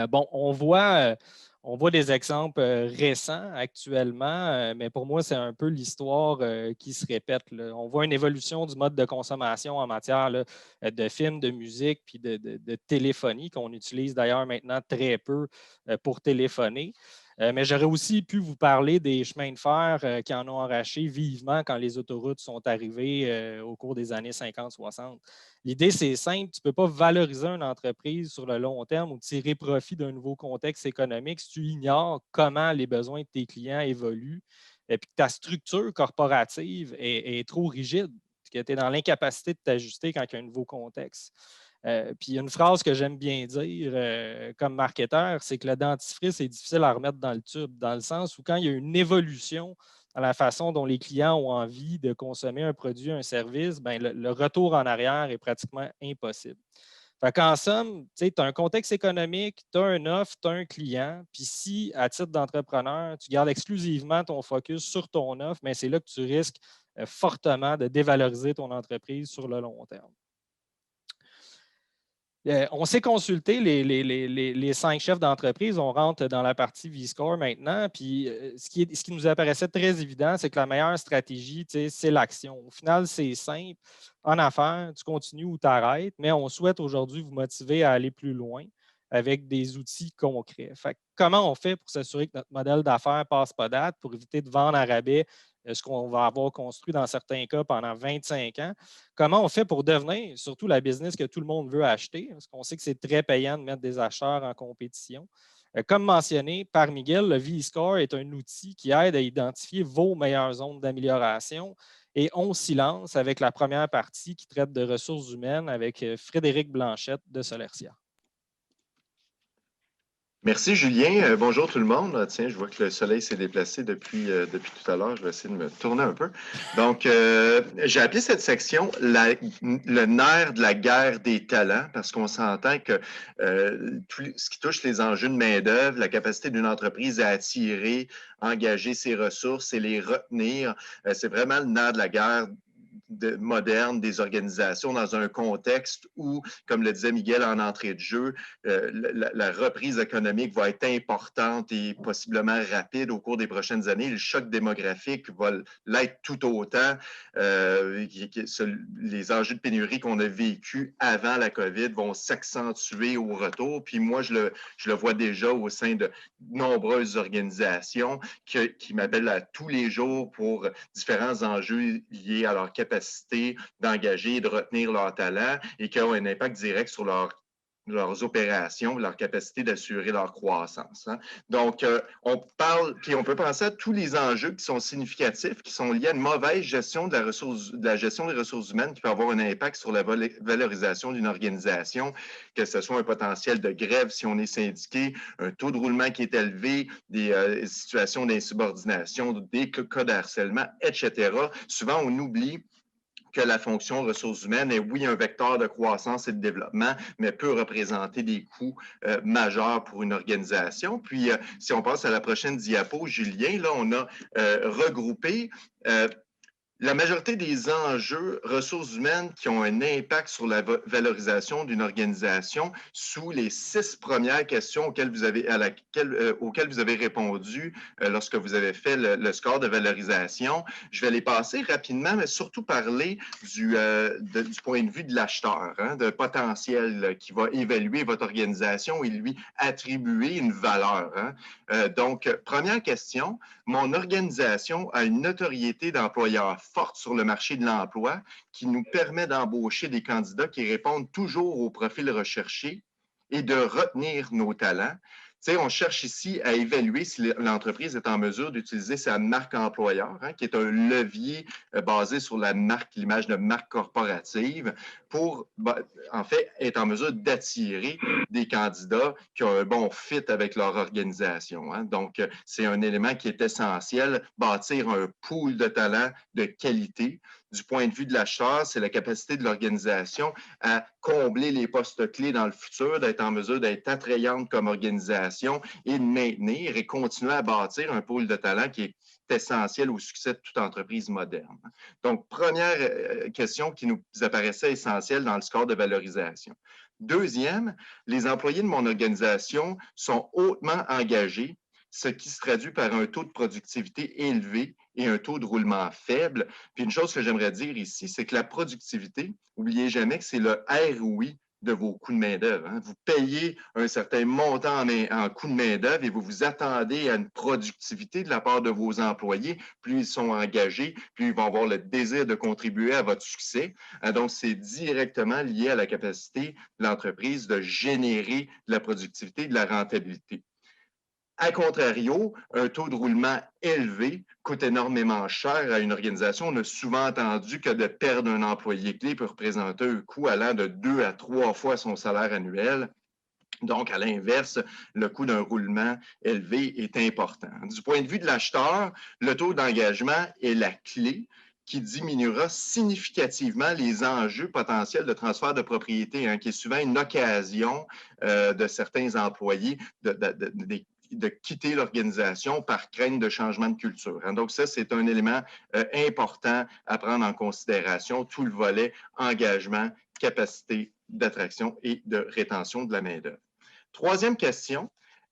Bon, on voit des exemples récents actuellement, mais pour moi, c'est un peu l'histoire qui se répète, là. On voit une évolution du mode de consommation en matière là, de films, de musique, puis de téléphonie, qu'on utilise d'ailleurs maintenant très peu pour téléphoner. Mais j'aurais aussi pu vous parler des chemins de fer qui en ont arraché vivement quand les autoroutes sont arrivées au cours des années 50-60. L'idée, c'est simple, tu ne peux pas valoriser une entreprise sur le long terme ou tirer profit d'un nouveau contexte économique si tu ignores comment les besoins de tes clients évoluent et puis que ta structure corporative est trop rigide, que tu es dans l'incapacité de t'ajuster quand il y a un nouveau contexte. Puis une phrase que j'aime bien dire comme marketeur, c'est que le dentifrice est difficile à remettre dans le tube, dans le sens où quand il y a une évolution dans la façon dont les clients ont envie de consommer un produit, un service, ben, le retour en arrière est pratiquement impossible. Fait qu'en somme, tu as un contexte économique, tu as une offre, tu as un client, puis si, à titre d'entrepreneur, tu gardes exclusivement ton focus sur ton offre, mais c'est là que tu risques fortement de dévaloriser ton entreprise sur le long terme. On s'est consulté les 5 chefs d'entreprise. On rentre dans la partie V-Score maintenant. Puis, ce qui nous apparaissait très évident, c'est que la meilleure stratégie, c'est l'action. Au final, c'est simple. En affaires, tu continues ou tu arrêtes, mais on souhaite aujourd'hui vous motiver à aller plus loin avec des outils concrets. Fait que, comment on fait pour s'assurer que notre modèle d'affaires ne passe pas date, pour éviter de vendre à rabais ce qu'on va avoir construit dans certains cas pendant 25 ans? Comment on fait pour devenir surtout la business que tout le monde veut acheter? Parce qu'on sait que c'est très payant de mettre des acheteurs en compétition. Comme mentionné par Miguel, le V-Score est un outil qui aide à identifier vos meilleures zones d'amélioration. Et on s'y lance avec la première partie qui traite de ressources humaines avec Frédéric Blanchette de Solercia. Merci, Julien. Bonjour tout le monde. Tiens, je vois que le soleil s'est déplacé depuis tout à l'heure. Je vais essayer de me tourner un peu. Donc, j'ai appelé cette section le nerf de la guerre des talents parce qu'on s'entend que ce qui touche les enjeux de main-d'œuvre, la capacité d'une entreprise à attirer, engager ses ressources et les retenir, c'est vraiment le nerf de la guerre moderne des organisations dans un contexte où, comme le disait Miguel en entrée de jeu, la reprise économique va être importante et possiblement rapide au cours des prochaines années. Le choc démographique va l'être tout autant. Les enjeux de pénurie qu'on a vécu avant la COVID vont s'accentuer au retour. Puis moi, je le vois déjà au sein de nombreuses organisations qui m'appellent à tous les jours pour différents enjeux liés à leur capacité d'engager et de retenir leurs talents et qui ont un impact direct sur leurs opérations, leur capacité d'assurer leur croissance. Hein. Donc, on peut penser à tous les enjeux qui sont significatifs, qui sont liés à une mauvaise gestion de la gestion des ressources humaines qui peut avoir un impact sur la valorisation d'une organisation, que ce soit un potentiel de grève si on est syndiqué, un taux de roulement qui est élevé, des situations d'insubordination, des cas de harcèlement, etc. Souvent, on oublie que la fonction ressources humaines est, oui, un vecteur de croissance et de développement, mais peut représenter des coûts majeurs pour une organisation. Puis, si on passe à la prochaine diapo, Julien, là, on a regroupé la majorité des enjeux ressources humaines qui ont un impact sur la valorisation d'une organisation sous les 6 premières questions auxquelles vous avez répondu lorsque vous avez fait le score de valorisation. Je vais les passer rapidement, mais surtout parler du point de vue de l'acheteur, hein, de potentiel qui va évaluer votre organisation et lui attribuer une valeur. Hein. Donc, première question, mon organisation a une notoriété d'employeur forte sur le marché de l'emploi qui nous permet d'embaucher des candidats qui répondent toujours au profil recherché et de retenir nos talents. Tu sais, on cherche ici à évaluer si l'entreprise est en mesure d'utiliser sa marque employeur, hein, qui est un levier basé sur la marque, l'image de marque corporative, pour, en fait, être en mesure d'attirer des candidats qui ont un bon fit avec leur organisation. Hein. Donc, c'est un élément qui est essentiel, bâtir un pool de talents de qualité. Du point de vue de l'acheteur, c'est la capacité de l'organisation à combler les postes clés dans le futur, d'être en mesure d'être attrayante comme organisation et de maintenir et continuer à bâtir un pool de talents qui est essentiel au succès de toute entreprise moderne. Donc, première question qui nous apparaissait essentielle dans le score de valorisation. Deuxième, les employés de mon organisation sont hautement engagés, ce qui se traduit par un taux de productivité élevé et un taux de roulement faible. Puis une chose que j'aimerais dire ici, c'est que la productivité, n'oubliez jamais que c'est le ROI de vos coûts de main-d'œuvre. Hein. Vous payez un certain montant en coûts de main-d'œuvre et vous vous attendez à une productivité de la part de vos employés. Plus ils sont engagés, plus ils vont avoir le désir de contribuer à votre succès. Donc, c'est directement lié à la capacité de l'entreprise de générer de la productivité et de la rentabilité. A contrario, un taux de roulement élevé coûte énormément cher à une organisation. On a souvent entendu que de perdre un employé clé peut représenter un coût allant de 2 à 3 fois son salaire annuel. Donc, à l'inverse, le coût d'un roulement élevé est important. Du point de vue de l'acheteur, le taux d'engagement est la clé qui diminuera significativement les enjeux potentiels de transfert de propriété, hein, qui est souvent une occasion de certains employés de quitter l'organisation par crainte de changement de culture. Hein. Donc, ça, c'est un élément important à prendre en considération, tout le volet engagement, capacité d'attraction et de rétention de la main-d'œuvre. Troisième question,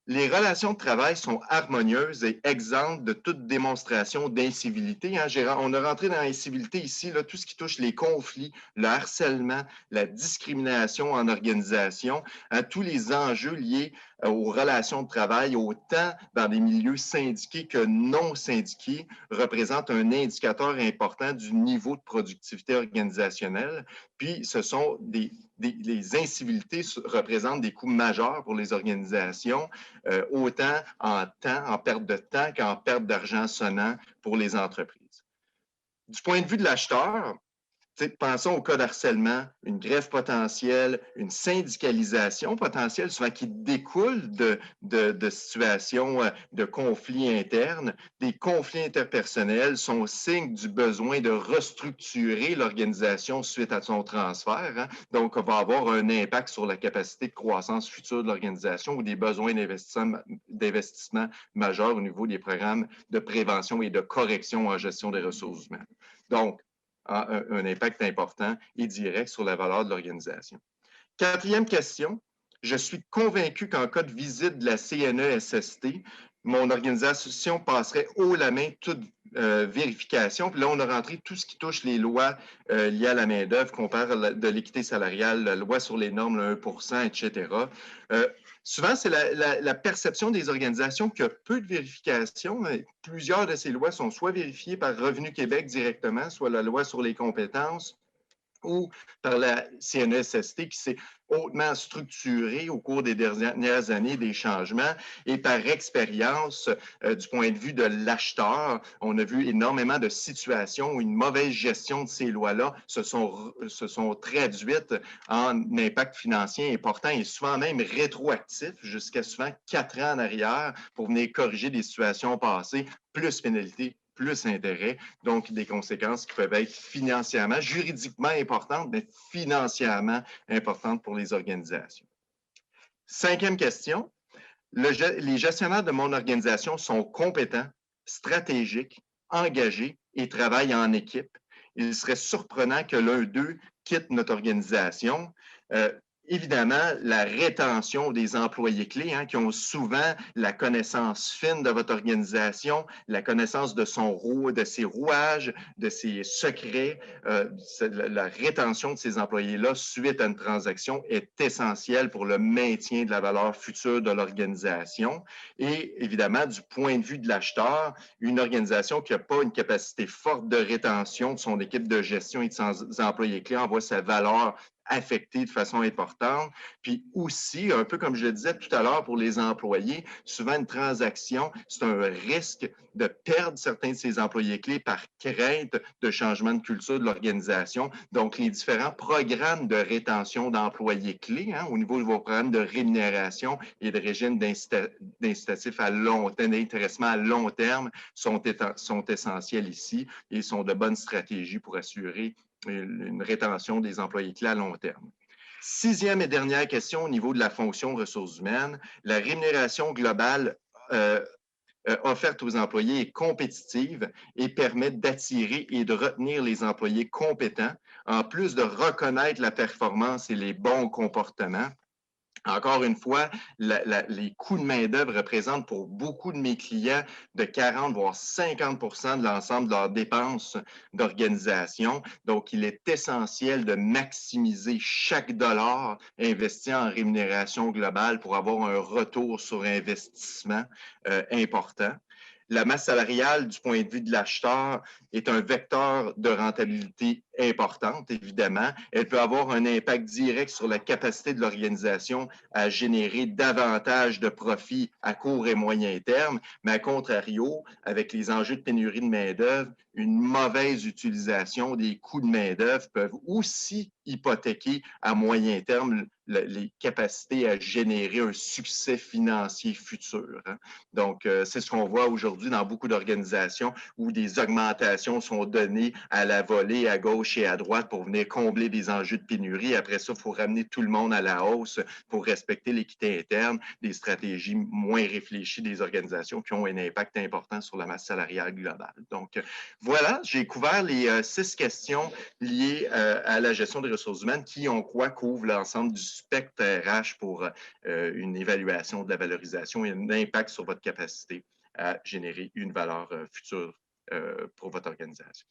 les relations de travail sont harmonieuses et exemptes de toute démonstration d'incivilité. Hein. On a rentré dans l'incivilité ici, là, tout ce qui touche les conflits, le harcèlement, la discrimination en organisation, hein, tous les enjeux liés aux relations de travail, autant dans des milieux syndiqués que non syndiqués, représentent un indicateur important du niveau de productivité organisationnelle. Puis, ce sont les incivilités représentent des coûts majeurs pour les organisations, autant en temps, en perte de temps qu'en perte d'argent sonnant pour les entreprises. Du point de vue de l'acheteur, pensons au cas d'harcèlement, une grève potentielle, une syndicalisation potentielle, souvent qui découle de situations de conflits internes. Des conflits interpersonnels sont signe du besoin de restructurer l'organisation suite à son transfert. Hein. Donc, on va avoir un impact sur la capacité de croissance future de l'organisation ou des besoins d'investissement majeurs au niveau des programmes de prévention et de correction en gestion des ressources humaines. Donc, a un impact important et direct sur la valeur de l'organisation. Quatrième question, je suis convaincu qu'en cas de visite de la CNESST, mon organisation passerait haut la main toute vérification. Puis là, on a rentré tout ce qui touche les lois liées à la main-d'œuvre, qu'on parle de l'équité salariale, la loi sur les normes, le 1 %, etc. Souvent, c'est la perception des organisations qu'il y a peu de vérifications. Plusieurs de ces lois sont soit vérifiées par Revenu Québec directement, soit la loi sur les compétences, ou par la CNESST qui s'est hautement structurée au cours des dernières années des changements et par expérience du point de vue de l'acheteur, on a vu énormément de situations où une mauvaise gestion de ces lois-là se sont traduites en impact financier important et souvent même rétroactif jusqu'à souvent 4 ans en arrière pour venir corriger des situations passées, plus pénalités, plus intérêt, donc des conséquences qui peuvent être financièrement, juridiquement importantes, mais financièrement importantes pour les organisations. Cinquième question, les gestionnaires de mon organisation sont compétents, stratégiques, engagés et travaillent en équipe. Il serait surprenant que l'un d'eux quitte notre organisation. Évidemment, la rétention des employés clés hein, qui ont souvent la connaissance fine de votre organisation, la connaissance de ses rouages, de ses secrets. La rétention de ces employés-là suite à une transaction est essentielle pour le maintien de la valeur future de l'organisation. Et évidemment, du point de vue de l'acheteur, une organisation qui n'a pas une capacité forte de rétention de son équipe de gestion et de ses employés clés envoie sa valeur affectés de façon importante. Puis aussi, un peu comme je le disais tout à l'heure pour les employés, souvent une transaction, c'est un risque de perdre certains de ses employés clés par crainte de changement de culture de l'organisation. Donc, les différents programmes de rétention d'employés clés hein, au niveau de vos programmes de rémunération et de régime d'incitatifs à long terme, d'intéressement à long terme sont essentiels ici et sont de bonnes stratégies pour assurer une rétention des employés clés à long terme. Sixième et dernière question au niveau de la fonction ressources humaines, la rémunération globale offerte aux employés est compétitive et permet d'attirer et de retenir les employés compétents, en plus de reconnaître la performance et les bons comportements. Encore une fois, les coûts de main-d'œuvre représentent pour beaucoup de mes clients de 40 voire 50 de l'ensemble de leurs dépenses d'organisation. Donc, il est essentiel de maximiser chaque dollar investi en rémunération globale pour avoir un retour sur investissement important. La masse salariale, du point de vue de l'acheteur, est un vecteur de rentabilité importante, évidemment. Elle peut avoir un impact direct sur la capacité de l'organisation à générer davantage de profits à court et moyen terme, mais à contrario, avec les enjeux de pénurie de main-d'œuvre, une mauvaise utilisation des coûts de main-d'œuvre peuvent aussi hypothéquer à moyen terme les capacités à générer un succès financier futur. Donc, c'est ce qu'on voit aujourd'hui dans beaucoup d'organisations où des augmentations sont données à la volée, à gauche et à droite pour venir combler des enjeux de pénurie. Après ça, il faut ramener tout le monde à la hausse pour respecter l'équité interne, des stratégies moins réfléchies des organisations qui ont un impact important sur la masse salariale globale. Donc, voilà, j'ai couvert les 6 questions liées à la gestion des ressources humaines qui, on croit, couvrent l'ensemble du spectre RH pour une évaluation de la valorisation et un impact sur votre capacité à générer une valeur future pour votre organisation.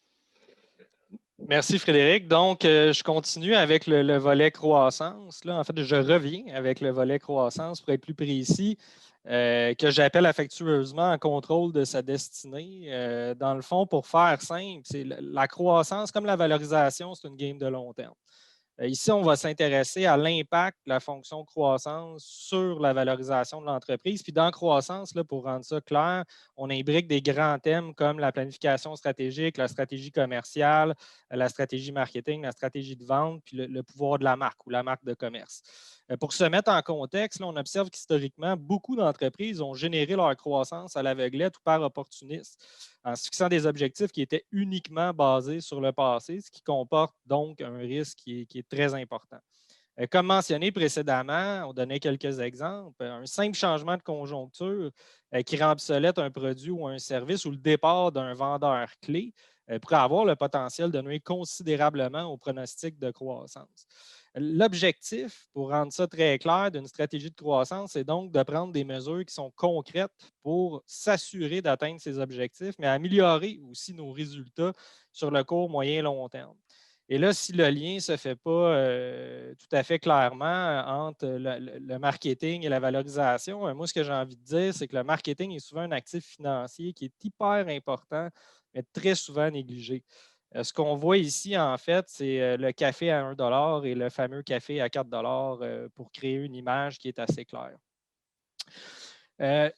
Merci Frédéric. Donc, je continue avec le volet croissance. Là, en fait, je reviens avec le volet croissance pour être plus précis, que j'appelle affectueusement en contrôle de sa destinée. Dans le fond, pour faire simple, c'est la croissance, comme la valorisation, c'est une game de long terme. Ici, on va s'intéresser à l'impact de la fonction croissance sur la valorisation de l'entreprise. Puis dans croissance, là, pour rendre ça clair, on imbrique des grands thèmes comme la planification stratégique, la stratégie commerciale, la stratégie marketing, la stratégie de vente, puis le pouvoir de la marque ou la marque de commerce. Pour se mettre en contexte, là, on observe qu'historiquement, beaucoup d'entreprises ont généré leur croissance à l'aveuglette ou par opportunisme, en se fixant des objectifs qui étaient uniquement basés sur le passé, ce qui comporte donc un risque qui est très important. Comme mentionné précédemment, on donnait quelques exemples. Un simple changement de conjoncture qui rend obsolète un produit ou un service ou le départ d'un vendeur clé pourrait avoir le potentiel de nuire considérablement au pronostic de croissance. L'objectif, pour rendre ça très clair, d'une stratégie de croissance, c'est donc de prendre des mesures qui sont concrètes pour s'assurer d'atteindre ces objectifs, mais améliorer aussi nos résultats sur le court, moyen et long terme. Et là, si le lien ne se fait pas tout à fait clairement entre le marketing et la valorisation, moi, ce que j'ai envie de dire, c'est que le marketing est souvent un actif financier qui est hyper important, mais très souvent négligé. Ce qu'on voit ici, en fait, c'est le café à 1 $ et le fameux café à 4 $ pour créer une image qui est assez claire.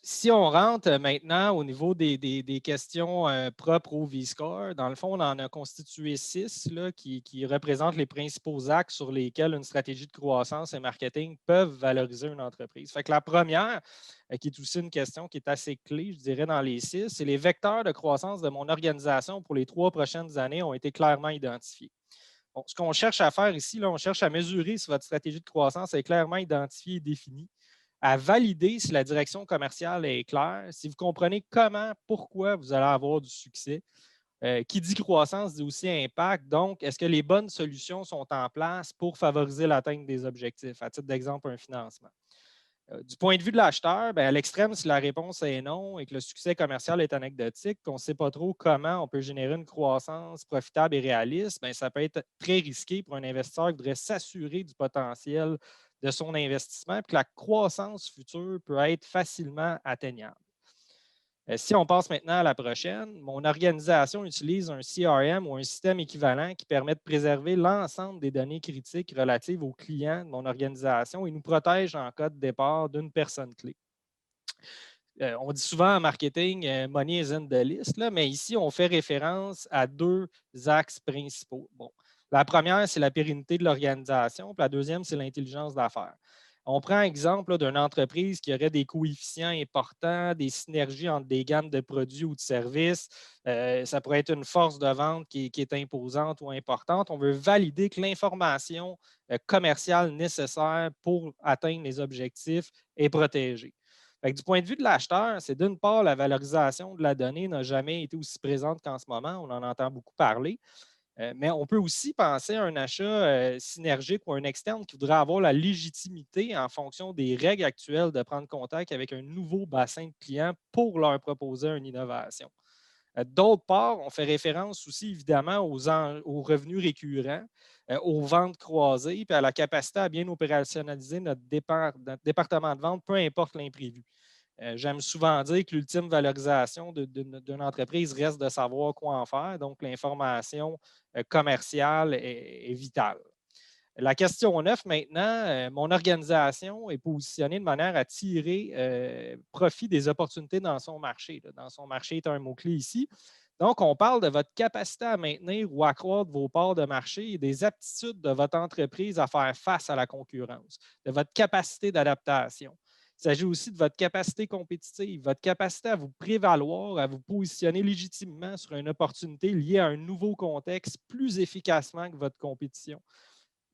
Si on rentre maintenant au niveau des questions propres au V-Score, dans le fond, on en a constitué 6 là, qui représentent les principaux axes sur lesquels une stratégie de croissance et marketing peuvent valoriser une entreprise. Fait que la première, qui est aussi une question qui est assez clé, je dirais, dans les 6, c'est les vecteurs de croissance de mon organisation pour les 3 prochaines années ont été clairement identifiés. Bon, ce qu'on cherche à faire ici, là, on cherche à mesurer si votre stratégie de croissance est clairement identifiée et définie, à valider si la direction commerciale est claire, si vous comprenez comment, pourquoi vous allez avoir du succès. Qui dit croissance dit aussi impact. Donc, est-ce que les bonnes solutions sont en place pour favoriser l'atteinte des objectifs? À titre d'exemple, un financement. Du point de vue de l'acheteur, à l'extrême, si la réponse est non et que le succès commercial est anecdotique, qu'on ne sait pas trop comment on peut générer une croissance profitable et réaliste, ça peut être très risqué pour un investisseur qui voudrait s'assurer du potentiel de son investissement et que la croissance future peut être facilement atteignable. Si on passe maintenant à la prochaine, mon organisation utilise un CRM ou un système équivalent qui permet de préserver l'ensemble des données critiques relatives aux clients de mon organisation et nous protège en cas de départ d'une personne clé. On dit souvent en marketing, money is in the list, là, mais ici, on fait référence à 2 axes principaux. Bon, la première, c'est la pérennité de l'organisation, puis la deuxième, c'est l'intelligence d'affaires. On prend exemple d'une entreprise qui aurait des coefficients importants, des synergies entre des gammes de produits ou de services. Ça pourrait être une force de vente qui est imposante ou importante. On veut valider que l'information commerciale nécessaire pour atteindre les objectifs est protégée. Fait que du point de vue de l'acheteur, c'est d'une part, la valorisation de la donnée n'a jamais été aussi présente qu'en ce moment. On en entend beaucoup parler. Mais on peut aussi penser à un achat synergique ou un externe qui voudrait avoir la légitimité en fonction des règles actuelles de prendre contact avec un nouveau bassin de clients pour leur proposer une innovation. D'autre part, on fait référence aussi évidemment aux revenus récurrents, aux ventes croisées, puis à la capacité à bien opérationnaliser notre département de vente, peu importe l'imprévu. J'aime souvent dire que l'ultime valorisation d'une entreprise reste de savoir quoi en faire. Donc, l'information commerciale est vitale. La question 9 maintenant, mon organisation est positionnée de manière à tirer profit des opportunités dans son marché. Dans son marché est un mot-clé ici. Donc, on parle de votre capacité à maintenir ou accroître vos parts de marché et des aptitudes de votre entreprise à faire face à la concurrence, de votre capacité d'adaptation. Il s'agit aussi de votre capacité compétitive, votre capacité à vous prévaloir, à vous positionner légitimement sur une opportunité liée à un nouveau contexte plus efficacement que votre compétition.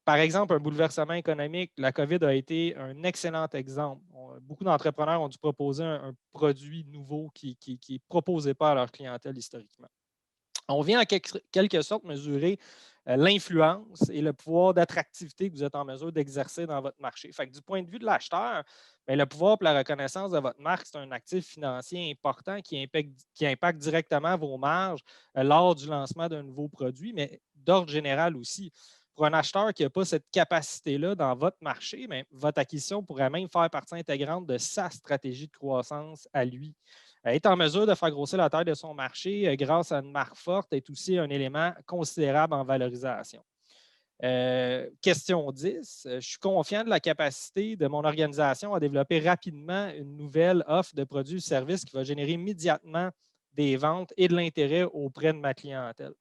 Par exemple, un bouleversement économique, la COVID a été un excellent exemple. Beaucoup d'entrepreneurs ont dû proposer un produit nouveau qui ne proposait pas à leur clientèle historiquement. On vient en quelque sorte mesurer l'influence et le pouvoir d'attractivité que vous êtes en mesure d'exercer dans votre marché. Fait que du point de vue de l'acheteur, bien, le pouvoir et la reconnaissance de votre marque, c'est un actif financier important qui impacte directement vos marges lors du lancement d'un nouveau produit, mais d'ordre général aussi. Pour un acheteur qui n'a pas cette capacité-là dans votre marché, bien, votre acquisition pourrait même faire partie intégrante de sa stratégie de croissance à lui. Être en mesure de faire grossir la taille de son marché grâce à une marque forte est aussi un élément considérable en valorisation. Question 10. Je suis confiant de la capacité de mon organisation à développer rapidement une nouvelle offre de produits ou services qui va générer immédiatement des ventes et de l'intérêt auprès de ma clientèle.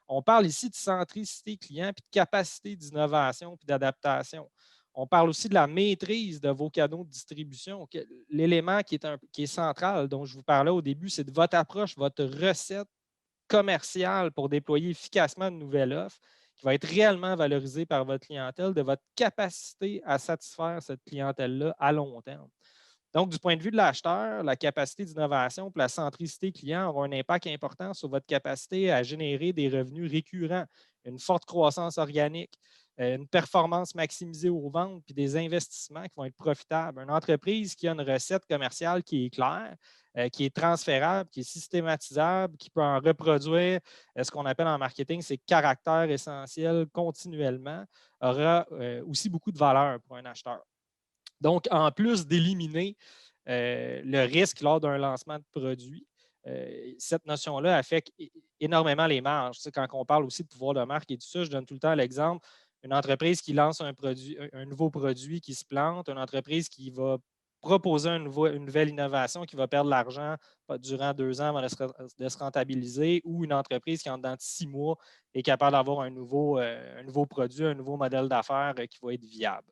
On parle ici de centricité client, puis de capacité d'innovation, puis d'adaptation. On parle aussi de la maîtrise de vos canaux de distribution. L'élément qui est central, dont je vous parlais au début, c'est de votre approche, votre recette commerciale pour déployer efficacement une nouvelle offre qui va être réellement valorisée par votre clientèle, de votre capacité à satisfaire cette clientèle-là à long terme. Donc, du point de vue de l'acheteur, la capacité d'innovation et la centricité client auront un impact important sur votre capacité à générer des revenus récurrents, une forte croissance organique, une performance maximisée aux ventes, puis des investissements qui vont être profitables. Une entreprise qui a une recette commerciale qui est claire, qui est transférable, qui est systématisable, qui peut en reproduire ce qu'on appelle en marketing, c'est caractère essentiel continuellement, aura aussi beaucoup de valeur pour un acheteur. Donc, en plus d'éliminer le risque lors d'un lancement de produit, cette notion-là affecte énormément les marges. Tu sais, quand on parle aussi de pouvoir de marque et tout ça, je donne tout le temps l'exemple, une entreprise qui lance un nouveau produit qui se plante, une entreprise qui va proposer une nouvelle innovation qui va perdre de l'argent durant 2 ans avant de se rentabiliser, ou une entreprise qui, en dedans de 6 mois, est capable d'avoir un nouveau produit, un nouveau modèle d'affaires qui va être viable.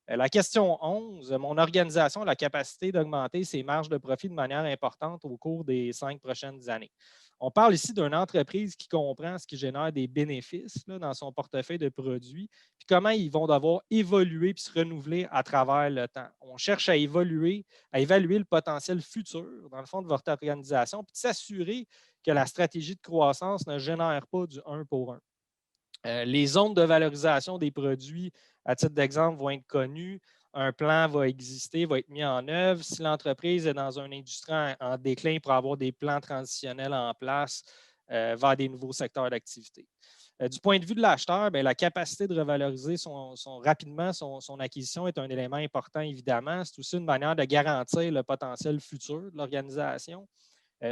La question 11, mon organisation a la capacité d'augmenter ses marges de profit de manière importante au cours des 5 prochaines années. On parle ici d'une entreprise qui comprend ce qui génère des bénéfices dans son portefeuille de produits, puis comment ils vont devoir évoluer puis se renouveler à travers le temps. On cherche à évaluer le potentiel futur, dans le fond, de votre organisation, puis de s'assurer que la stratégie de croissance ne génère pas du 1 pour 1. Les zones de valorisation des produits, à titre d'exemple, vont être connues. Un plan va exister, va être mis en œuvre. Si l'entreprise est dans une industrie en déclin, il pourra avoir des plans transitionnels en place vers des nouveaux secteurs d'activité. Du point de vue de l'acheteur, la capacité de revaloriser rapidement son acquisition est un élément important, évidemment. C'est aussi une manière de garantir le potentiel futur de l'organisation,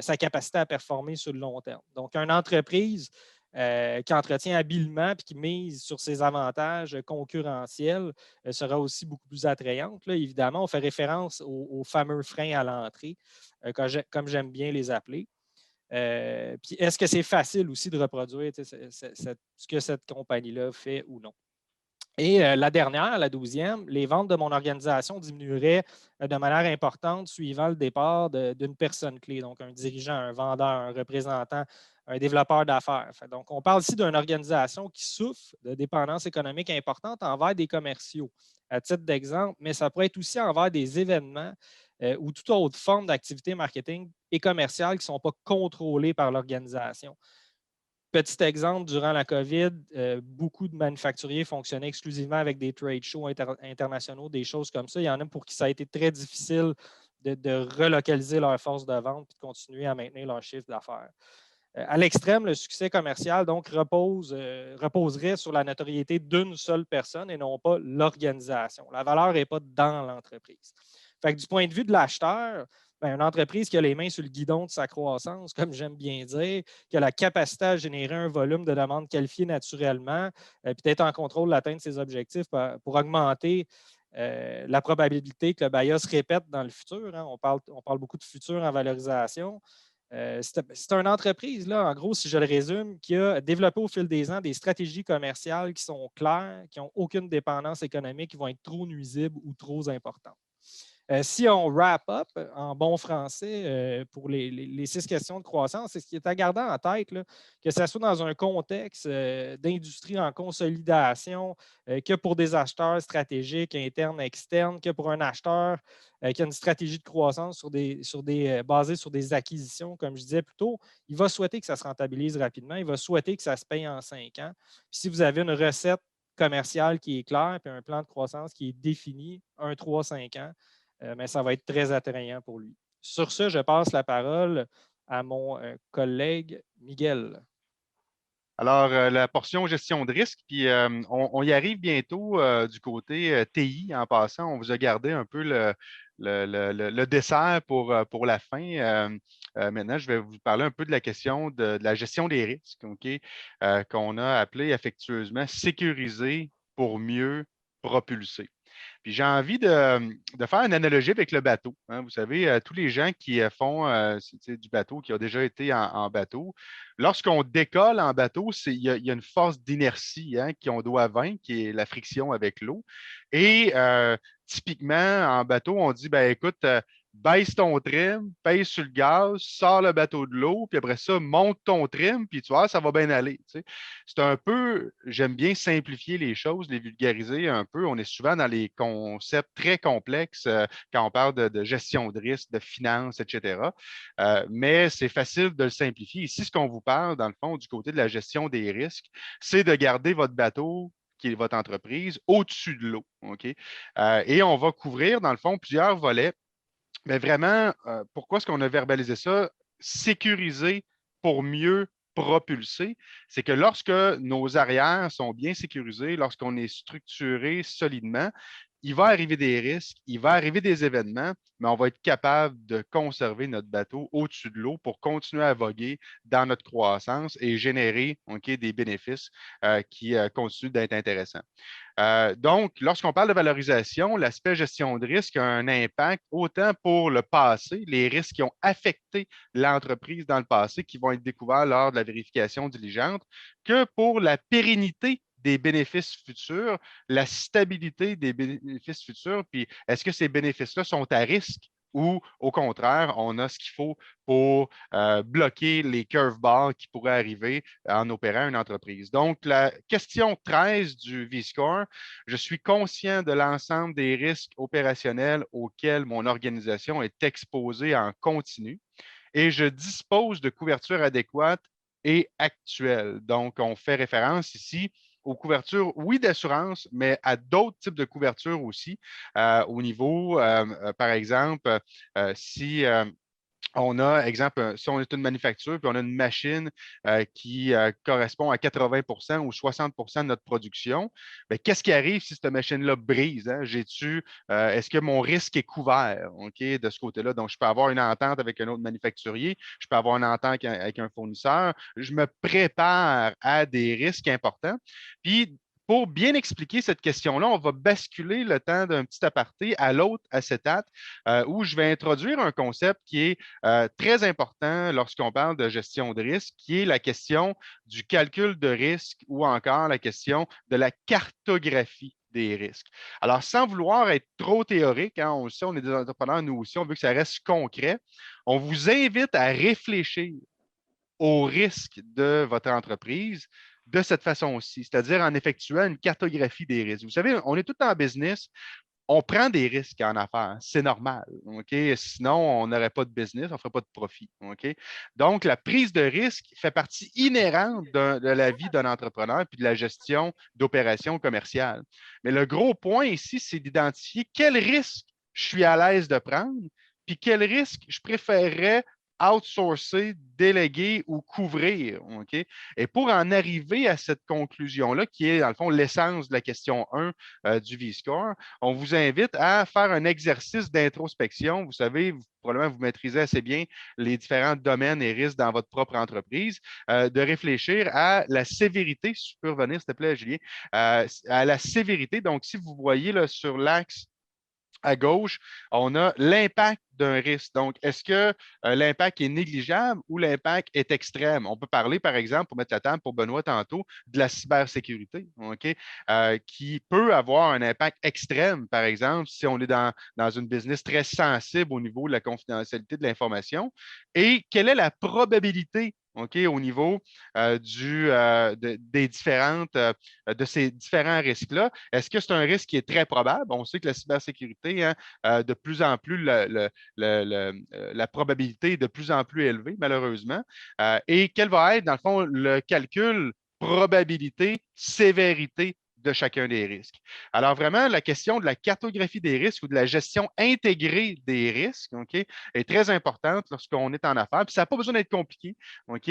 sa capacité à performer sur le long terme. Donc, une entreprise qui entretient habilement et qui mise sur ses avantages concurrentiels sera aussi beaucoup plus attrayante. Là, évidemment, on fait référence aux fameux freins à l'entrée, comme j'aime bien les appeler. Puis est-ce que c'est facile aussi de reproduire ce que cette compagnie-là fait ou non? Et la dernière, la 12e, les ventes de mon organisation diminueraient de manière importante suivant le départ d'une personne clé, donc un dirigeant, un vendeur, un représentant, un développeur d'affaires. Donc, on parle ici d'une organisation qui souffre de dépendance économique importante envers des commerciaux, à titre d'exemple, mais ça pourrait être aussi envers des événements ou toute autre forme d'activité marketing et commerciale qui ne sont pas contrôlées par l'organisation. Petit exemple, durant la COVID, beaucoup de manufacturiers fonctionnaient exclusivement avec des trade shows internationaux, des choses comme ça. Il y en a pour qui ça a été très difficile de relocaliser leur force de vente et de continuer à maintenir leur chiffre d'affaires. À l'extrême, le succès commercial donc reposerait sur la notoriété d'une seule personne et non pas l'organisation. La valeur n'est pas dans l'entreprise. Fait que du point de vue de l'acheteur, une entreprise qui a les mains sur le guidon de sa croissance, comme j'aime bien dire, qui a la capacité à générer un volume de demandes qualifiées naturellement, puis d'être en contrôle de l'atteinte de ses objectifs pour augmenter la probabilité que le BAYA se répète dans le futur. Hein. On parle beaucoup de futur en valorisation. C'est une entreprise, là, en gros, si je le résume, qui a développé au fil des ans des stratégies commerciales qui sont claires, qui n'ont aucune dépendance économique, qui vont être trop nuisibles ou trop importantes. Si on wrap up en bon français pour les 6 questions de croissance, c'est ce qui est à garder en tête, là, que ce soit dans un contexte d'industrie en consolidation, que pour des acheteurs stratégiques, internes, externes, que pour un acheteur qui a une stratégie de croissance basée sur des acquisitions, comme je disais plus tôt, il va souhaiter que ça se rentabilise rapidement, il va souhaiter que ça se paye en 5 ans. Puis si vous avez une recette commerciale qui est claire, puis un plan de croissance qui est défini, 1, 3, 5 ans, mais ça va être très attrayant pour lui. Sur ce, je passe la parole à mon collègue Miguel. Alors, la portion gestion de risque, puis on y arrive bientôt du côté TI en passant. On vous a gardé un peu le dessert pour la fin. Maintenant, je vais vous parler un peu de la question de la gestion des risques, OK, qu'on a appelé affectueusement sécuriser pour mieux propulser. Puis j'ai envie de faire une analogie avec le bateau. Hein. Vous savez, tous les gens qui font du bateau, qui ont déjà été en bateau, lorsqu'on décolle en bateau, il y a une force d'inertie hein, qu'on doit vaincre, qui est la friction avec l'eau. Et typiquement, en bateau, on dit, ben écoute, baisse ton trim, pèse sur le gaz, sors le bateau de l'eau, puis après ça, monte ton trim, puis tu vois, ça va bien aller. Tu sais. C'est un peu, j'aime bien simplifier les choses, les vulgariser un peu. On est souvent dans les concepts très complexes quand on parle de gestion de risque, de finances, etc. Mais c'est facile de le simplifier. Ici, ce qu'on vous parle, dans le fond, du côté de la gestion des risques, c'est de garder votre bateau qui est votre entreprise, au-dessus de l'eau. OK? Et on va couvrir, dans le fond, plusieurs volets. Mais vraiment, pourquoi est-ce qu'on a verbalisé ça? Sécuriser pour mieux propulser. C'est que lorsque nos arrières sont bien sécurisés, lorsqu'on est structuré solidement, il va arriver des risques, il va arriver des événements, mais on va être capable de conserver notre bateau au-dessus de l'eau pour continuer à voguer dans notre croissance et générer des bénéfices qui continuent d'être intéressants. Donc, lorsqu'on parle de valorisation, l'aspect gestion de risque a un impact autant pour le passé, les risques qui ont affecté l'entreprise dans le passé, qui vont être découverts lors de la vérification diligente, que pour la pérennité des bénéfices futurs, la stabilité des bénéfices futurs, puis est-ce que ces bénéfices-là sont à risque ou au contraire, on a ce qu'il faut pour bloquer les curveballs qui pourraient arriver en opérant une entreprise. Donc, la question 13 du V-Score, je suis conscient de l'ensemble des risques opérationnels auxquels mon organisation est exposée en continu et je dispose de couverture adéquate et actuelle. Donc, on fait référence ici aux couvertures, oui, d'assurance, mais à d'autres types de couvertures aussi, au niveau, par exemple, si on a, exemple, si on est une manufacture, puis on a une machine qui correspond à 80 ou 60 de notre production, bien, qu'est-ce qui arrive si cette machine-là brise? Hein? Est-ce que mon risque est couvert de ce côté-là? Donc, je peux avoir une entente avec un autre manufacturier, je peux avoir une entente avec un fournisseur, je me prépare à des risques importants. Puis, pour bien expliquer cette question-là, on va basculer le temps d'un petit aparté à l'autre acétate, où je vais introduire un concept qui est très important lorsqu'on parle de gestion de risque, qui est la question du calcul de risque ou encore la question de la cartographie des risques. Alors, sans vouloir être trop théorique, hein, on le sait, on est des entrepreneurs, nous aussi, on veut que ça reste concret. On vous invite à réfléchir aux risques de votre entreprise de cette façon-ci, c'est-à-dire en effectuant une cartographie des risques. Vous savez, on est tout en business, on prend des risques en affaires, c'est normal. OK? Sinon, on n'aurait pas de business, on ne ferait pas de profit. OK? Donc, la prise de risque fait partie inhérente de la vie d'un entrepreneur puis de la gestion d'opérations commerciales. Mais le gros point ici, c'est d'identifier quel risque je suis à l'aise de prendre, puis quel risque je préférerais outsourcer, déléguer ou couvrir. OK? Et pour en arriver à cette conclusion-là, qui est dans le fond l'essence de la question 1 du V-Score, on vous invite à faire un exercice d'introspection. Vous savez, probablement vous maîtrisez assez bien les différents domaines et risques dans votre propre entreprise, de réfléchir à la sévérité, si je peux revenir, s'il te plaît, Julien, à la sévérité. Donc, si vous voyez là, sur l'axe à gauche, on a l'impact d'un risque. Donc, est-ce que l'impact est négligeable ou l'impact est extrême? On peut parler, par exemple, pour mettre la table pour Benoît tantôt, de la cybersécurité, OK? Qui peut avoir un impact extrême, par exemple, si on est dans une business très sensible au niveau de la confidentialité de l'information. Et quelle est la probabilité, OK, au niveau de ces différents risques-là? Est-ce que c'est un risque qui est très probable? On sait que la cybersécurité, hein, de plus en plus, la probabilité est de plus en plus élevée, malheureusement. Et quel va être, dans le fond, le calcul probabilité-sévérité de chacun des risques. Alors, vraiment, la question de la cartographie des risques ou de la gestion intégrée des risques, OK, est très importante lorsqu'on est en affaires. Puis ça n'a pas besoin d'être compliqué. OK?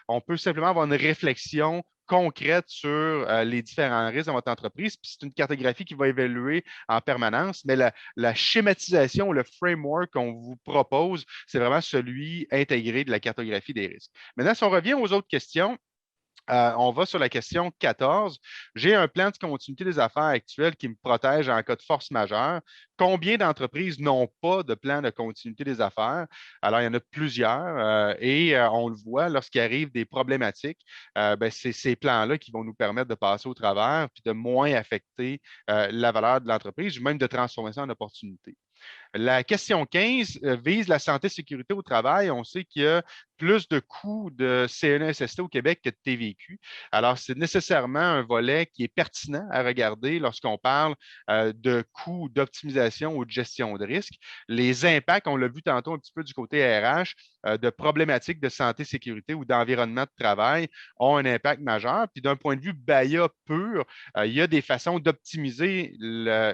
On peut simplement avoir une réflexion concrète sur les différents risques dans votre entreprise. Puis c'est une cartographie qui va évoluer en permanence, mais la schématisation, le framework qu'on vous propose, c'est vraiment celui intégré de la cartographie des risques. Maintenant, si on revient aux autres questions, on va sur la question 14. J'ai un plan de continuité des affaires actuel qui me protège en cas de force majeure. Combien d'entreprises n'ont pas de plan de continuité des affaires? Alors, il y en a plusieurs et on le voit lorsqu'il arrive des problématiques, c'est ces plans-là qui vont nous permettre de passer au travers puis de moins affecter la valeur de l'entreprise ou même de transformer ça en opportunité. La question 15 vise la santé et sécurité au travail. On sait qu'il y a plus de coûts de CNESST au Québec que de TVQ. Alors, c'est nécessairement un volet qui est pertinent à regarder lorsqu'on parle de coûts d'optimisation ou de gestion de risque. Les impacts, on l'a vu tantôt un petit peu du côté RH, de problématiques de santé, sécurité ou d'environnement de travail ont un impact majeur. Puis d'un point de vue BAYA pur, il y a des façons d'optimiser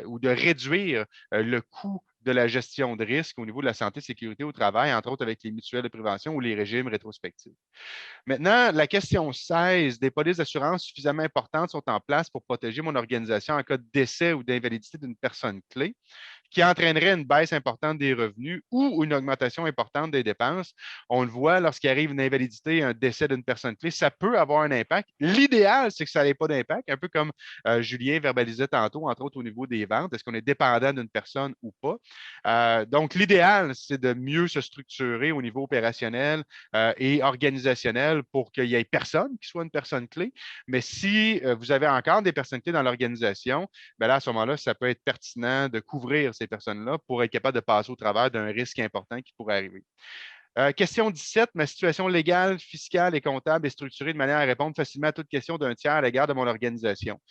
ou de réduire le coût de la gestion de risque au niveau de la santé et sécurité au travail, entre autres avec les mutuelles de prévention ou les régimes rétrospectifs. Maintenant, la question 16, des polices d'assurance suffisamment importantes sont en place pour protéger mon organisation en cas de décès ou d'invalidité d'une personne clé, qui entraînerait une baisse importante des revenus ou une augmentation importante des dépenses. On le voit lorsqu'il arrive une invalidité, un décès d'une personne clé, ça peut avoir un impact. L'idéal, c'est que ça n'ait pas d'impact, un peu comme Julien verbalisait tantôt, entre autres au niveau des ventes. Est-ce qu'on est dépendant d'une personne ou pas? Donc, l'idéal, c'est de mieux se structurer au niveau opérationnel et organisationnel pour qu'il n'y ait personne qui soit une personne clé. Mais si vous avez encore des personnes clés dans l'organisation, bien là, à ce moment-là, ça peut être pertinent de couvrir ces personnes-là pour être capable de passer au travers d'un risque important qui pourrait arriver. Question 17, ma situation légale, fiscale et comptable est structurée de manière à répondre facilement à toute question d'un tiers à l'égard de mon organisation.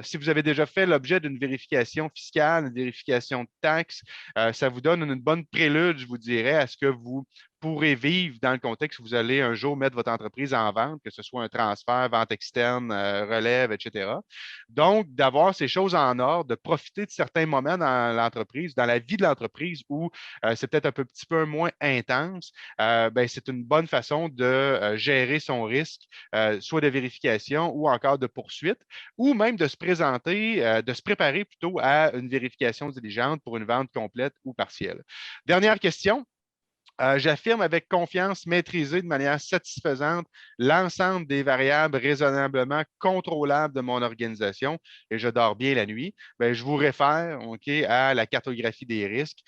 Si vous avez déjà fait l'objet d'une vérification fiscale, une vérification de taxes, ça vous donne une bonne prélude, je vous dirais, à ce que vous pourrez vivre dans le contexte où vous allez un jour mettre votre entreprise en vente, que ce soit un transfert, vente externe, relève, etc. Donc, d'avoir ces choses en ordre, de profiter de certains moments dans l'entreprise, dans la vie de l'entreprise où c'est peut-être un petit peu moins intense, c'est une bonne façon de gérer son risque, soit de vérification ou encore de poursuite, ou même de se présenter, de se préparer plutôt à une vérification diligente pour une vente complète ou partielle. Dernière question. J'affirme avec confiance maîtriser de manière satisfaisante l'ensemble des variables raisonnablement contrôlables de mon organisation et je dors bien la nuit. Bien, je vous réfère à la cartographie des risques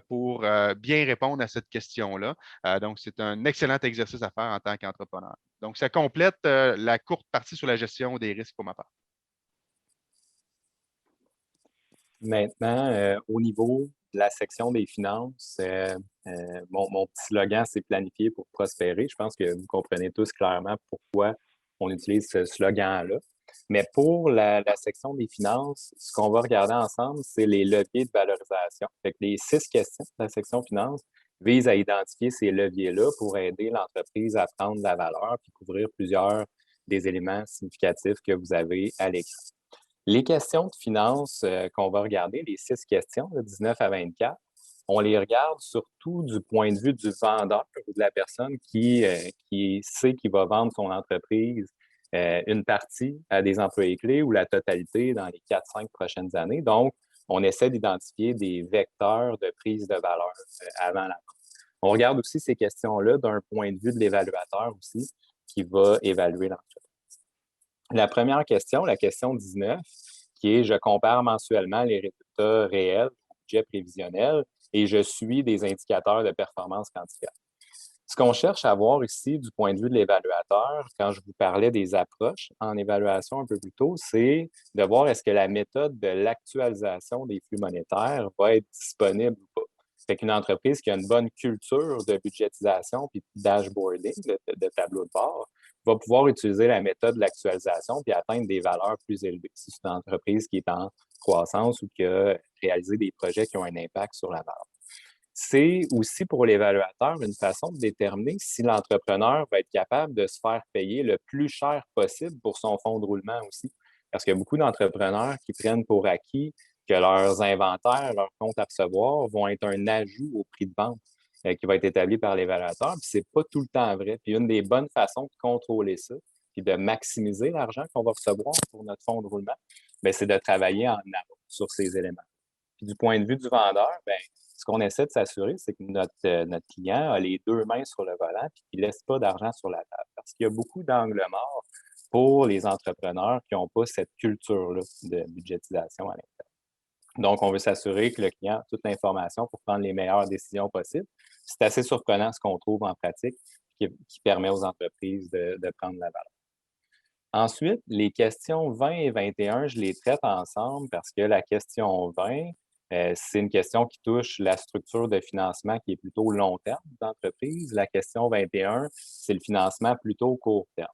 pour bien répondre à cette question-là. Donc, c'est un excellent exercice à faire en tant qu'entrepreneur. Donc, ça complète la courte partie sur la gestion des risques pour ma part. Maintenant, au niveau de la section des finances, mon petit slogan, c'est planifier pour prospérer. Je pense que vous comprenez tous clairement pourquoi on utilise ce slogan-là. Mais pour la section des finances, ce qu'on va regarder ensemble, c'est les leviers de valorisation. Fait que les 6 questions de la section finance visent à identifier ces leviers-là pour aider l'entreprise à prendre de la valeur puis couvrir plusieurs des éléments significatifs que vous avez à l'écran. Les questions de finances qu'on va regarder, les 6 questions, de 19 à 24, on les regarde surtout du point de vue du vendeur ou de la personne qui sait qu'il va vendre son entreprise une partie à des employés clés ou la totalité dans les 4-5 prochaines années. Donc, on essaie d'identifier des vecteurs de prise de valeur avant la vente. On regarde aussi ces questions-là d'un point de vue de l'évaluateur aussi qui va évaluer l'entreprise. La première question, la question 19, qui est « Je compare mensuellement les résultats réels au budget prévisionnel et je suis des indicateurs de performance quantifiable. » Ce qu'on cherche à voir ici du point de vue de l'évaluateur, quand je vous parlais des approches en évaluation un peu plus tôt, c'est de voir est-ce que la méthode de l'actualisation des flux monétaires va être disponible ou pas. Fait qu'une entreprise qui a une bonne culture de budgétisation puis de dashboarding, de tableau de bord, va pouvoir utiliser la méthode de l'actualisation puis atteindre des valeurs plus élevées. Si c'est une entreprise qui est en croissance ou qui a réalisé des projets qui ont un impact sur la valeur. C'est aussi pour l'évaluateur une façon de déterminer si l'entrepreneur va être capable de se faire payer le plus cher possible pour son fonds de roulement aussi. Parce qu'il y a beaucoup d'entrepreneurs qui prennent pour acquis que leurs inventaires, leurs comptes à recevoir vont être un ajout au prix de vente qui va être établi par l'évaluateur. Puis c'est pas tout le temps vrai. Puis une des bonnes façons de contrôler ça, puis de maximiser l'argent qu'on va recevoir pour notre fonds de roulement, bien, c'est de travailler en amont sur ces éléments. Puis du point de vue du vendeur, bien, ce qu'on essaie de s'assurer, c'est que notre client a les 2 mains sur le volant et qu'il ne laisse pas d'argent sur la table. Parce qu'il y a beaucoup d'angles morts pour les entrepreneurs qui n'ont pas cette culture-là de budgétisation à l'intérieur. Donc, on veut s'assurer que le client a toute l'information pour prendre les meilleures décisions possibles. C'est assez surprenant ce qu'on trouve en pratique qui permet aux entreprises de prendre la valeur. Ensuite, les questions 20 et 21, je les traite ensemble parce que la question 20, c'est une question qui touche la structure de financement qui est plutôt long terme d'entreprise. La question 21, c'est le financement plutôt court terme.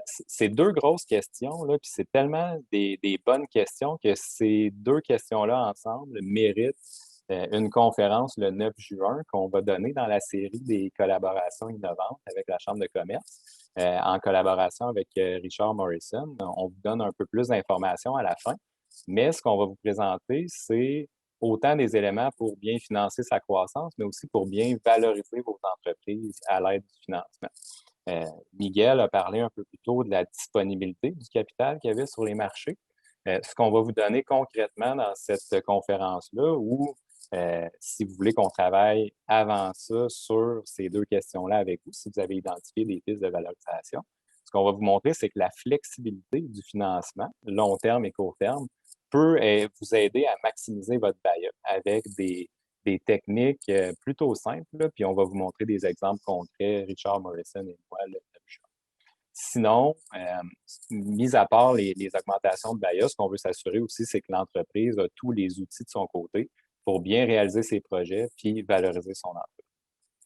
C'est 2 grosses questions, là, puis c'est tellement des bonnes questions que ces 2 questions-là ensemble méritent une conférence le 9 juin qu'on va donner dans la série des collaborations innovantes avec la Chambre de commerce, en collaboration avec Richard Morrison. On vous donne un peu plus d'informations à la fin, mais ce qu'on va vous présenter, c'est autant des éléments pour bien financer sa croissance, mais aussi pour bien valoriser vos entreprises à l'aide du financement. Miguel a parlé un peu plus tôt de la disponibilité du capital qu'il y avait sur les marchés. Ce qu'on va vous donner concrètement dans cette conférence-là, ou si vous voulez qu'on travaille avant ça sur ces 2 questions-là avec vous, si vous avez identifié des pistes de valorisation, ce qu'on va vous montrer, c'est que la flexibilité du financement, long terme et court terme, peut vous aider à maximiser votre buy-up avec des techniques plutôt simples, là, puis on va vous montrer des exemples concrets, Richard Morrison et moi, le juin. Sinon, mis à part les augmentations de buy-up, ce qu'on veut s'assurer aussi, c'est que l'entreprise a tous les outils de son côté pour bien réaliser ses projets puis valoriser son entreprise.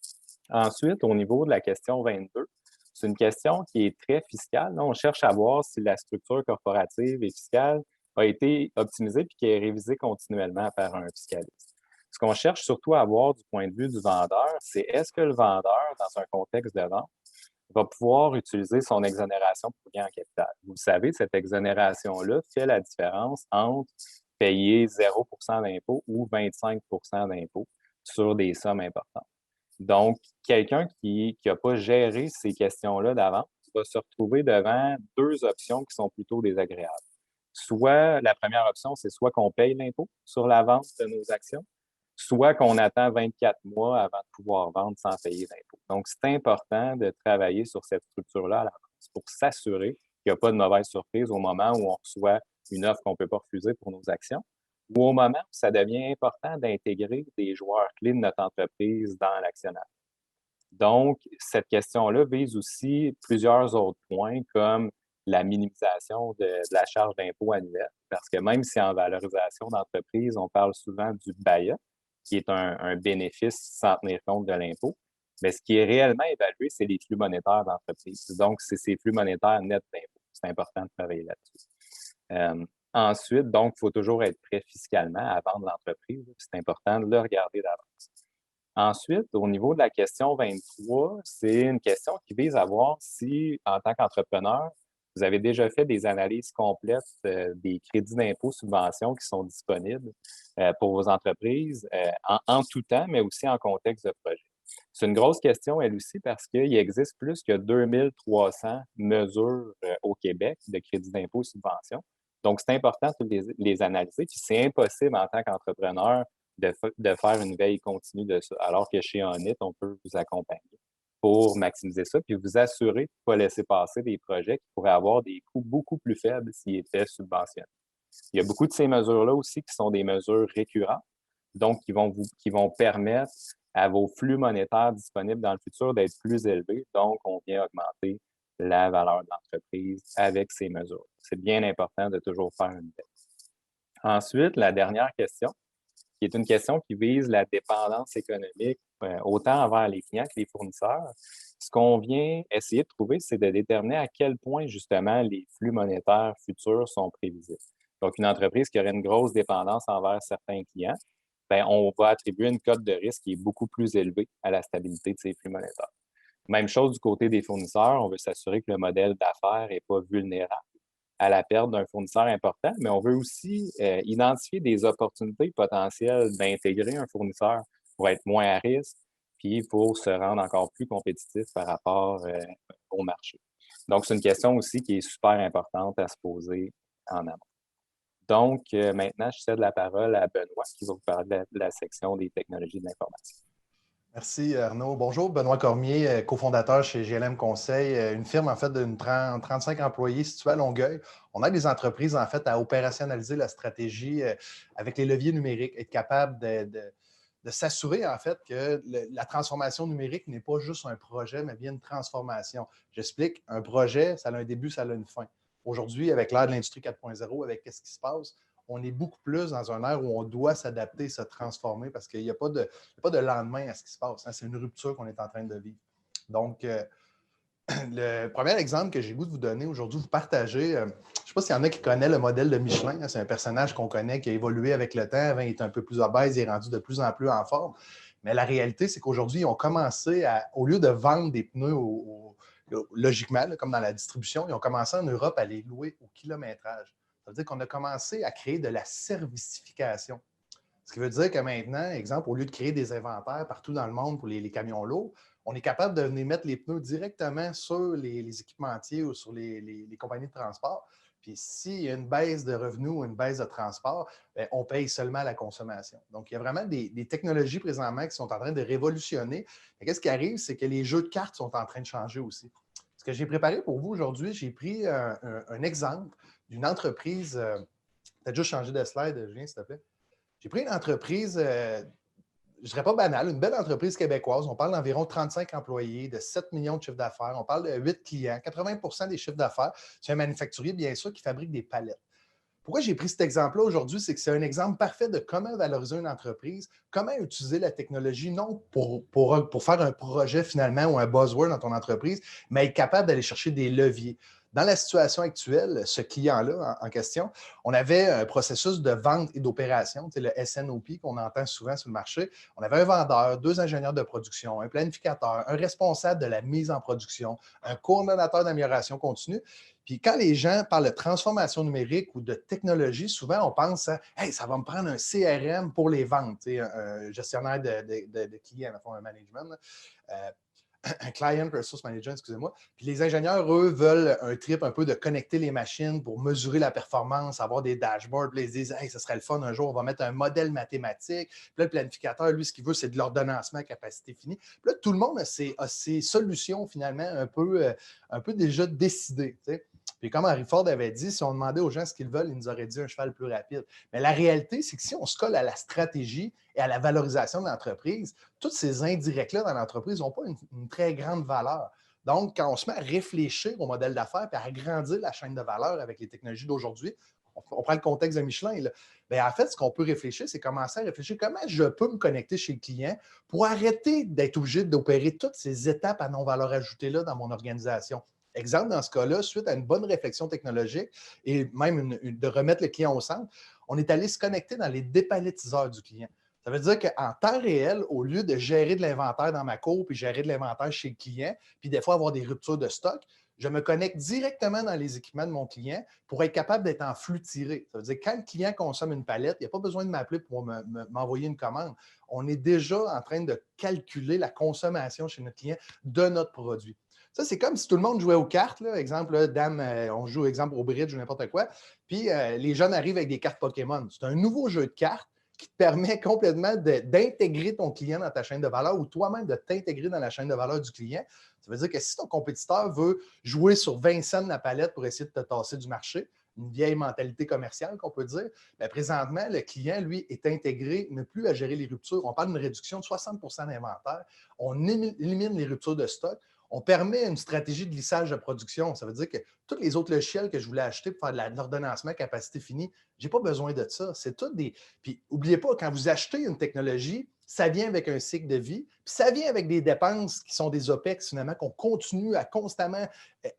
Ensuite, au niveau de la question 22, c'est une question qui est très fiscale. Là, on cherche à voir si la structure corporative et fiscale a été optimisée puis qui est révisée continuellement par un fiscaliste. Ce qu'on cherche surtout à voir du point de vue du vendeur, c'est est-ce que le vendeur, dans un contexte de vente, va pouvoir utiliser son exonération pour gain en capital. Vous le savez, cette exonération-là fait la différence entre payer 0 d'impôt ou 25 d'impôt sur des sommes importantes. Donc, quelqu'un qui n'a pas géré ces questions-là d'avance va se retrouver devant 2 options qui sont plutôt désagréables. Soit, la première option, c'est soit qu'on paye l'impôt sur la vente de nos actions, soit qu'on attend 24 mois avant de pouvoir vendre sans payer d'impôts. Donc, c'est important de travailler sur cette structure-là à l'avance pour s'assurer qu'il n'y a pas de mauvaise surprise au moment où on reçoit une offre qu'on ne peut pas refuser pour nos actions, ou au moment où ça devient important d'intégrer des joueurs clés de notre entreprise dans l'actionnaire. Donc, cette question-là vise aussi plusieurs autres points comme la minimisation de la charge d'impôt annuelle, parce que même si en valorisation d'entreprise, on parle souvent du BAIA, qui est un bénéfice sans tenir compte de l'impôt, mais ce qui est réellement évalué, c'est les flux monétaires d'entreprise. Donc, c'est ces flux monétaires nets d'impôt. C'est important de travailler là-dessus. Ensuite, donc, il faut toujours être prêt fiscalement à vendre l'entreprise. C'est important de le regarder d'avance. Ensuite, au niveau de la question 23, c'est une question qui vise à voir si, en tant qu'entrepreneur, vous avez déjà fait des analyses complètes des crédits d'impôt, subventions qui sont disponibles pour vos entreprises en tout temps, mais aussi en contexte de projet. C'est une grosse question, elle aussi, parce qu'il existe plus que 2300 mesures au Québec de crédits d'impôt et subventions. Donc, c'est important de les analyser. Puis, c'est impossible en tant qu'entrepreneur de faire une veille continue de ça, alors que chez Onit, on peut vous accompagner pour maximiser ça, puis vous assurer de ne pas laisser passer des projets qui pourraient avoir des coûts beaucoup plus faibles s'ils étaient subventionnés. Il y a beaucoup de ces mesures-là aussi qui sont des mesures récurrentes, donc qui vont permettre à vos flux monétaires disponibles dans le futur d'être plus élevés. Donc, on vient augmenter la valeur de l'entreprise avec ces mesures. C'est bien important de toujours faire une veille. Ensuite, la dernière question, qui est une question qui vise la dépendance économique, autant envers les clients que les fournisseurs. Ce qu'on vient essayer de trouver, c'est de déterminer à quel point, justement, les flux monétaires futurs sont prévisibles. Donc, une entreprise qui aurait une grosse dépendance envers certains clients, bien, on va attribuer une cote de risque qui est beaucoup plus élevée à la stabilité de ces flux monétaires. Même chose du côté des fournisseurs, on veut s'assurer que le modèle d'affaires n'est pas vulnérable à la perte d'un fournisseur important, mais on veut aussi identifier des opportunités potentielles d'intégrer un fournisseur pour être moins à risque, puis pour se rendre encore plus compétitif par rapport au marché. Donc, c'est une question aussi qui est super importante à se poser en amont. Donc, maintenant, je cède la parole à Benoît qui va vous parler de la section des technologies de l'information. Merci Arnaud. Bonjour, Benoît Cormier, cofondateur chez GLM Conseil, une firme en fait d'une 35 employés située à Longueuil. On aide les entreprises en fait à opérationnaliser la stratégie avec les leviers numériques, être capable de s'assurer en fait que la transformation numérique n'est pas juste un projet, mais bien une transformation. J'explique, un projet, ça a un début, ça a une fin. Aujourd'hui, avec l'ère de l'industrie 4.0, avec qu'est-ce qui se passe, on est beaucoup plus dans une ère où on doit s'adapter, se transformer parce qu'il n'y a pas de lendemain à ce qui se passe. Hein. C'est une rupture qu'on est en train de vivre. Donc, le premier exemple que j'ai le goût de vous donner aujourd'hui, vous partagez, je ne sais pas s'il y en a qui connaissent le modèle de Michelin. Hein. C'est un personnage qu'on connaît qui a évolué avec le temps. Avant, il était un peu plus obèse, il est rendu de plus en plus en forme. Mais la réalité, c'est qu'aujourd'hui, ils ont commencé à, au lieu de vendre des pneus logiquement, là, comme dans la distribution, ils ont commencé en Europe à les louer au kilométrage. Ça veut dire qu'on a commencé à créer de la servicification. Ce qui veut dire que maintenant, exemple, au lieu de créer des inventaires partout dans le monde pour les camions lourds, on est capable de venir mettre les pneus directement sur les équipementiers ou sur les compagnies de transport. Puis s'il y a une baisse de revenus ou une baisse de transport, bien, on paye seulement la consommation. Donc, il y a vraiment des technologies présentement qui sont en train de révolutionner. Et qu'est-ce qui arrive, c'est que les jeux de cartes sont en train de changer aussi. Ce que j'ai préparé pour vous aujourd'hui, j'ai pris un exemple d'une entreprise, peut-être juste changer de slide, Julien, s'il te plaît. J'ai pris une entreprise, je ne dirais pas banale, une belle entreprise québécoise. On parle d'environ 35 employés, de 7 millions de chiffres d'affaires. On parle de 8 clients, 80% des chiffres d'affaires. C'est un manufacturier, bien sûr, qui fabrique des palettes. Pourquoi j'ai pris cet exemple-là aujourd'hui? C'est que c'est un exemple parfait de comment valoriser une entreprise, comment utiliser la technologie, non pour faire un projet finalement ou un buzzword dans ton entreprise, mais être capable d'aller chercher des leviers. Dans la situation actuelle, ce client-là en question, on avait un processus de vente et d'opération, le SNOP qu'on entend souvent sur le marché. On avait un vendeur, 2 ingénieurs de production, un planificateur, un responsable de la mise en production, un coordonnateur d'amélioration continue. Puis quand les gens parlent de transformation numérique ou de technologie, souvent on pense à « Hey, ça va me prendre un CRM pour les ventes, un gestionnaire de clients, un management. » un client resource manager, excusez-moi. Puis les ingénieurs, eux, veulent un trip un peu de connecter les machines pour mesurer la performance, avoir des dashboards. Puis ils se disent, hey, ce serait le fun un jour, on va mettre un modèle mathématique. Puis là, le planificateur, lui, ce qu'il veut, c'est de l'ordonnancement à capacité finie. Puis là, tout le monde a ses solutions, finalement, un peu déjà décidées. T'sais. Puis comme Henry Ford avait dit, si on demandait aux gens ce qu'ils veulent, ils nous auraient dit un cheval plus rapide. Mais la réalité, c'est que si on se colle à la stratégie et à la valorisation de l'entreprise, tous ces indirects-là dans l'entreprise n'ont pas une très grande valeur. Donc, quand on se met à réfléchir au modèle d'affaires et à agrandir la chaîne de valeur avec les technologies d'aujourd'hui, on prend le contexte de Michelin, là, bien, en fait, ce qu'on peut réfléchir, c'est commencer à réfléchir comment je peux me connecter chez le client pour arrêter d'être obligé d'opérer toutes ces étapes à non-valeur ajoutée-là dans mon organisation. Exemple, dans ce cas-là, suite à une bonne réflexion technologique et même de remettre le client au centre, on est allé se connecter dans les dépalettiseurs du client. Ça veut dire qu'en temps réel, au lieu de gérer de l'inventaire dans ma cour, puis gérer de l'inventaire chez le client, puis des fois avoir des ruptures de stock, je me connecte directement dans les équipements de mon client pour être capable d'être en flux tiré. Ça veut dire que quand le client consomme une palette, il n'y a pas besoin de m'appeler pour m'envoyer une commande. On est déjà en train de calculer la consommation chez notre client de notre produit. Ça, c'est comme si tout le monde jouait aux cartes. Là. Exemple, là, dame, on joue exemple au bridge ou n'importe quoi. Puis les jeunes arrivent avec des cartes Pokémon. C'est un nouveau jeu de cartes qui te permet complètement d'intégrer ton client dans ta chaîne de valeur ou toi-même de t'intégrer dans la chaîne de valeur du client. Ça veut dire que si ton compétiteur veut jouer sur 20 cents de la palette pour essayer de te tasser du marché, une vieille mentalité commerciale qu'on peut dire, bien, présentement, le client, lui, est intégré, n'a plus à gérer les ruptures. On parle d'une réduction de 60 % d'inventaire. On élimine les ruptures de stock. On permet une stratégie de lissage de production. Ça veut dire que tous les autres logiciels que je voulais acheter pour faire de l'ordonnancement capacité finie, je n'ai pas besoin de ça. C'est tout des. Puis, n'oubliez pas, quand vous achetez une technologie, ça vient avec un cycle de vie, puis ça vient avec des dépenses qui sont des OPEX, finalement, qu'on continue à constamment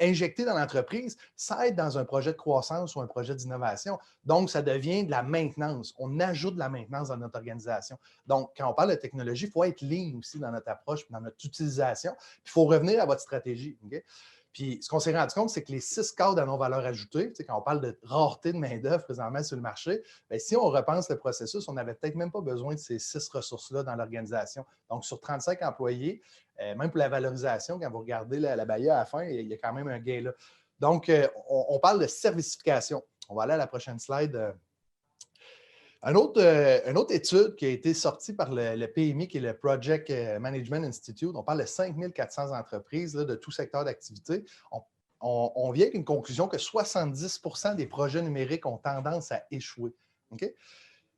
injecter dans l'entreprise. Ça aide dans un projet de croissance ou un projet d'innovation. Donc, ça devient de la maintenance. On ajoute de la maintenance dans notre organisation. Donc, quand on parle de technologie, il faut être lean aussi dans notre approche, dans notre utilisation. Puis, il faut revenir à votre stratégie. Okay? Puis, ce qu'on s'est rendu compte, c'est que les 6 cadres à non-valeur ajoutée, quand on parle de rareté de main-d'œuvre présentement sur le marché, bien, si on repense le processus, on n'avait peut-être même pas besoin de ces 6 ressources-là dans l'organisation. Donc, sur 35 employés, même pour la valorisation, quand vous regardez la BAIA à la fin, il y a quand même un gain là. Donc, on parle de servicification. On va aller à la prochaine slide. Une autre étude qui a été sortie par le PMI, qui est le Project Management Institute, on parle de 5400 entreprises là, de tout secteur d'activité. On vient avec une conclusion que 70 % des projets numériques ont tendance à échouer. Okay?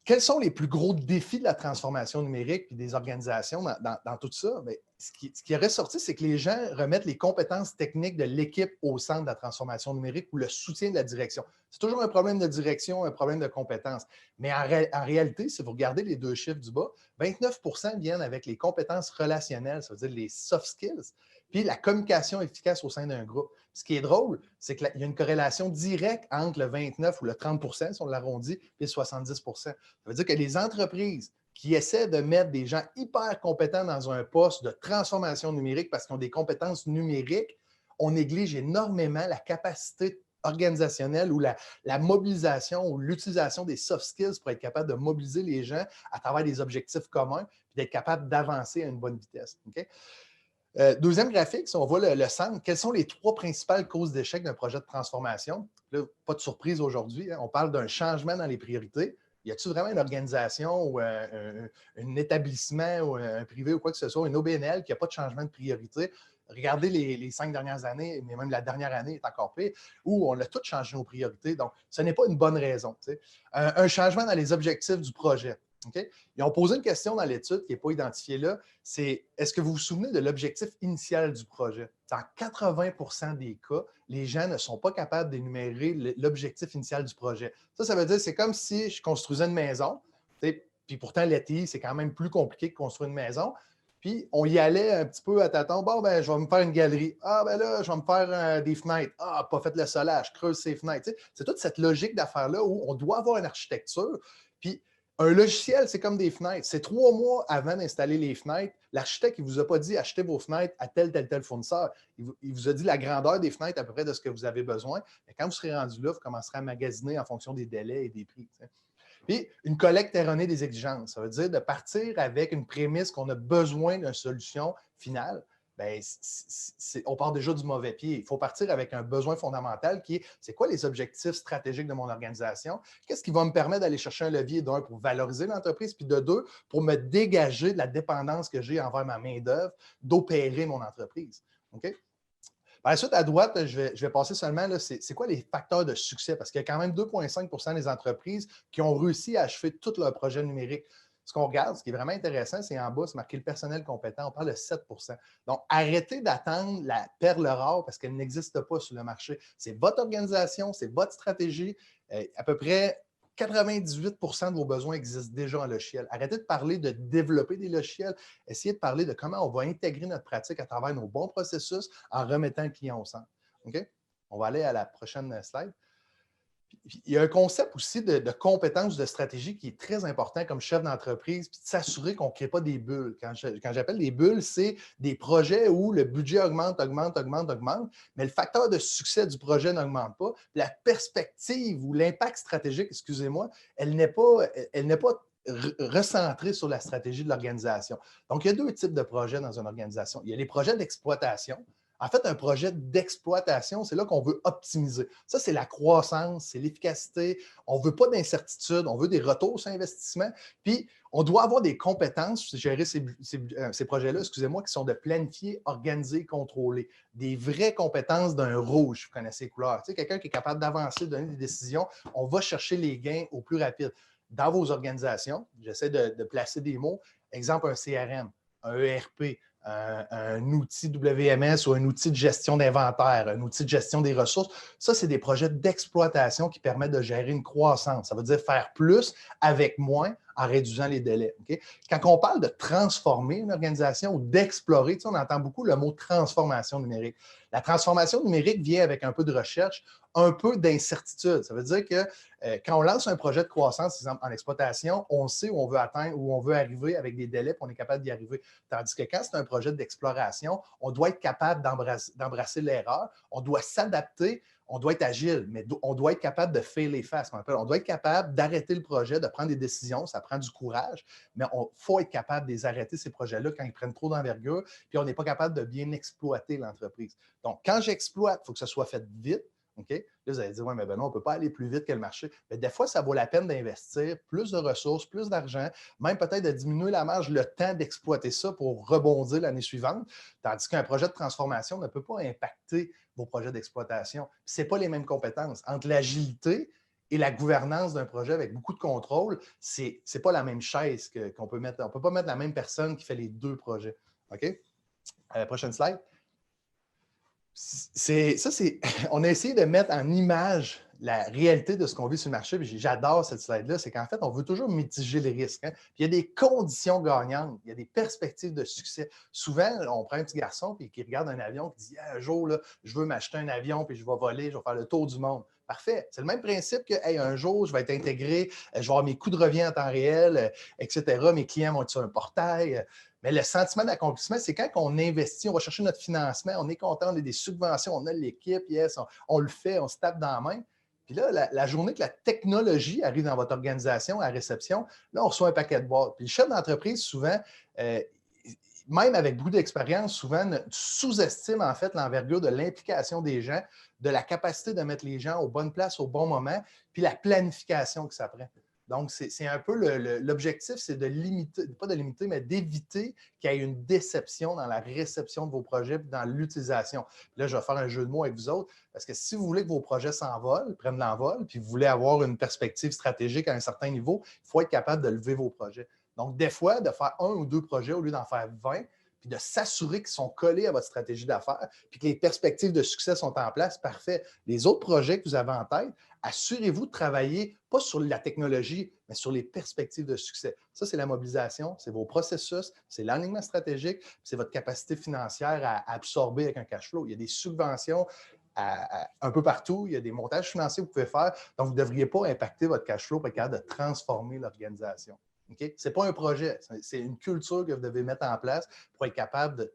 Quels sont les plus gros défis de la transformation numérique et des organisations dans tout ça? Bien, ce qui est ressorti, c'est que les gens remettent les compétences techniques de l'équipe au centre de la transformation numérique ou le soutien de la direction. C'est toujours un problème de direction, un problème de compétences. Mais en réalité, si vous regardez les deux chiffres du bas, 29 % viennent avec les compétences relationnelles, ça veut dire les soft skills, puis la communication efficace au sein d'un groupe. Ce qui est drôle, c'est qu'il y a une corrélation directe entre le 29 ou le 30 % si on l'arrondit, puis le 70 %. Ça veut dire que les entreprises qui essaient de mettre des gens hyper compétents dans un poste de transformation numérique parce qu'ils ont des compétences numériques, on néglige énormément la capacité organisationnelle ou la mobilisation ou l'utilisation des soft skills pour être capable de mobiliser les gens à travers des objectifs communs et d'être capable d'avancer à une bonne vitesse. Okay? Deuxième graphique, si on voit le centre, quelles sont les 3 principales causes d'échec d'un projet de transformation? Là, pas de surprise aujourd'hui, hein, on parle d'un changement dans les priorités. Y a-t-il vraiment une organisation ou un établissement ou un privé ou quoi que ce soit, une OBNL qui n'a pas de changement de priorité? Regardez les 5 dernières années, mais même la dernière année est encore pire, où on a tout changé nos priorités. Donc, ce n'est pas une bonne raison. Un changement dans les objectifs du projet. Okay? Ils ont posé une question dans l'étude qui n'est pas identifiée là, c'est est-ce que vous vous souvenez de l'objectif initial du projet? Dans 80 % des cas, les gens ne sont pas capables d'énumérer l'objectif initial du projet. Ça veut dire que c'est comme si je construisais une maison, puis pourtant l'ETI, c'est quand même plus compliqué que construire une maison. Puis, on y allait un petit peu à tâtons. Bon, ben, je vais me faire une galerie. Ah, ben là, je vais me faire des fenêtres. Ah, pas fait le solage, creuse ces fenêtres. C'est toute cette logique d'affaires-là où on doit avoir une architecture. Puis, un logiciel, c'est comme des fenêtres. C'est 3 mois avant d'installer les fenêtres. L'architecte, il ne vous a pas dit achetez vos fenêtres à tel fournisseur. Il vous a dit la grandeur des fenêtres à peu près de ce que vous avez besoin. Mais quand vous serez rendu là, vous commencerez à magasiner en fonction des délais et des prix. Puis, une collecte erronée des exigences. Ça veut dire de partir avec une prémisse qu'on a besoin d'une solution finale. bien, on part déjà du mauvais pied. Il faut partir avec un besoin fondamental qui est, c'est quoi les objectifs stratégiques de mon organisation? Qu'est-ce qui va me permettre d'aller chercher un levier, d'un, pour valoriser l'entreprise, puis de deux, pour me dégager de la dépendance que j'ai envers ma main-d'œuvre, d'opérer mon entreprise. OK? Par la suite, à droite, je vais passer seulement, c'est quoi les facteurs de succès? Parce qu'il y a quand même 2,5 % des entreprises qui ont réussi à achever tout leur projet numérique. Ce qu'on regarde, ce qui est vraiment intéressant, c'est en bas, c'est marqué le personnel compétent. On parle de 7 %. Donc, arrêtez d'attendre la perle rare parce qu'elle n'existe pas sur le marché. C'est votre organisation, c'est votre stratégie. À peu près 98 % de vos besoins existent déjà en logiciel. Arrêtez de parler de développer des logiciels. Essayez de parler de comment on va intégrer notre pratique à travers nos bons processus en remettant le client au centre. OK? On va aller à la prochaine slide. Il y a un concept aussi de compétences, de stratégie qui est très important comme chef d'entreprise, puis de s'assurer qu'on ne crée pas des bulles. Quand j'appelle des bulles, c'est des projets où le budget augmente, mais le facteur de succès du projet n'augmente pas. La perspective ou l'impact stratégique, excusez-moi, elle n'est pas recentrée sur la stratégie de l'organisation. Donc, il y a deux types de projets dans une organisation. Il y a les projets d'exploitation. En fait, un projet d'exploitation, c'est là qu'on veut optimiser. Ça, c'est la croissance, c'est l'efficacité. On ne veut pas d'incertitude, on veut des retours sur investissement. Puis, on doit avoir des compétences pour gérer ces projets-là, excusez-moi, qui sont de planifier, organiser, contrôler. Des vraies compétences d'un rouge, vous connaissez les couleurs. Tu sais, quelqu'un qui est capable d'avancer, de donner des décisions, on va chercher les gains au plus rapide. Dans vos organisations, j'essaie de placer des mots. Exemple, un CRM, un ERP, un outil WMS ou un outil de gestion d'inventaire, un outil de gestion des ressources. Ça, c'est des projets d'exploitation qui permettent de gérer une croissance. Ça veut dire faire plus avec moins en réduisant les délais. Okay? Quand on parle de transformer une organisation ou d'explorer, tu sais, on entend beaucoup le mot transformation numérique. La transformation numérique vient avec un peu de recherche, un peu d'incertitude. Ça veut dire que quand on lance un projet de croissance, par exemple en exploitation, on sait où on veut atteindre, où on veut arriver avec des délais, puis on est capable d'y arriver. Tandis que quand c'est un projet d'exploration, on doit être capable d'embrasser l'erreur, on doit s'adapter, on doit être agile, mais on doit être capable de fail fast. On doit être capable d'arrêter le projet, de prendre des décisions, ça prend du courage, mais il faut être capable de les arrêter, ces projets-là, quand ils prennent trop d'envergure, puis on n'est pas capable de bien exploiter l'entreprise. Donc, quand j'exploite, il faut que ce soit fait vite. Okay? Là, vous allez dire, oui, mais non, on ne peut pas aller plus vite que le marché. Mais des fois, ça vaut la peine d'investir plus de ressources, plus d'argent, même peut-être de diminuer la marge, le temps d'exploiter ça pour rebondir l'année suivante. Tandis qu'un projet de transformation ne peut pas impacter vos projets d'exploitation. Ce n'est pas les mêmes compétences. Entre l'agilité et la gouvernance d'un projet avec beaucoup de contrôle, ce n'est pas la même chaise qu'on peut mettre. On ne peut pas mettre la même personne qui fait les deux projets. OK? Prochaine slide. On a essayé de mettre en image la réalité de ce qu'on vit sur le marché. J'adore cette slide-là. C'est qu'en fait, on veut toujours mitiger les risques. Hein? Puis il y a des conditions gagnantes. Il y a des perspectives de succès. Souvent, on prend un petit garçon qui regarde un avion qui dit « Un jour, là, je veux m'acheter un avion puis je vais voler, je vais faire le tour du monde. » Parfait. C'est le même principe que hey, un jour, je vais être intégré, je vais avoir mes coûts de revient en temps réel, etc. Mes clients vont être sur un portail. Mais le sentiment d'accomplissement, c'est quand on investit, on va chercher notre financement, on est content, on a des subventions, on a l'équipe, yes, on le fait, on se tape dans la main. Puis là, la journée que la technologie arrive dans votre organisation, à la réception, là, on reçoit un paquet de boîtes. Puis le chef d'entreprise, souvent, même avec beaucoup d'expérience, souvent sous-estime en fait l'envergure de l'implication des gens, de la capacité de mettre les gens aux bonnes places au bon moment, puis la planification que ça prend. Donc, c'est un peu l'objectif, c'est de limiter, pas de limiter, mais d'éviter qu'il y ait une déception dans la réception de vos projets et dans l'utilisation. Là, je vais faire un jeu de mots avec vous autres, parce que si vous voulez que vos projets s'envolent, prennent l'envol, puis vous voulez avoir une perspective stratégique à un certain niveau, il faut être capable de lever vos projets. Donc, des fois, de faire 1 ou 2 projets au lieu d'en faire 20, puis de s'assurer qu'ils sont collés à votre stratégie d'affaires, puis que les perspectives de succès sont en place, parfait. Les autres projets que vous avez en tête, assurez-vous de travailler pas sur la technologie, mais sur les perspectives de succès. Ça, c'est la mobilisation, c'est vos processus, c'est l'alignement stratégique, c'est votre capacité financière à absorber avec un cash flow. Il y a des subventions un peu partout, il y a des montages financiers que vous pouvez faire, donc vous ne devriez pas impacter votre cash flow pour être capable de transformer l'organisation. Okay? Ce n'est pas un projet, c'est une culture que vous devez mettre en place pour être capable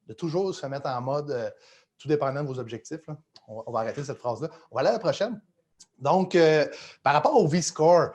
de toujours se mettre en mode tout dépendant de vos objectifs. Là. On va arrêter cette phrase-là. On va aller à la prochaine. Donc, par rapport au V-Score,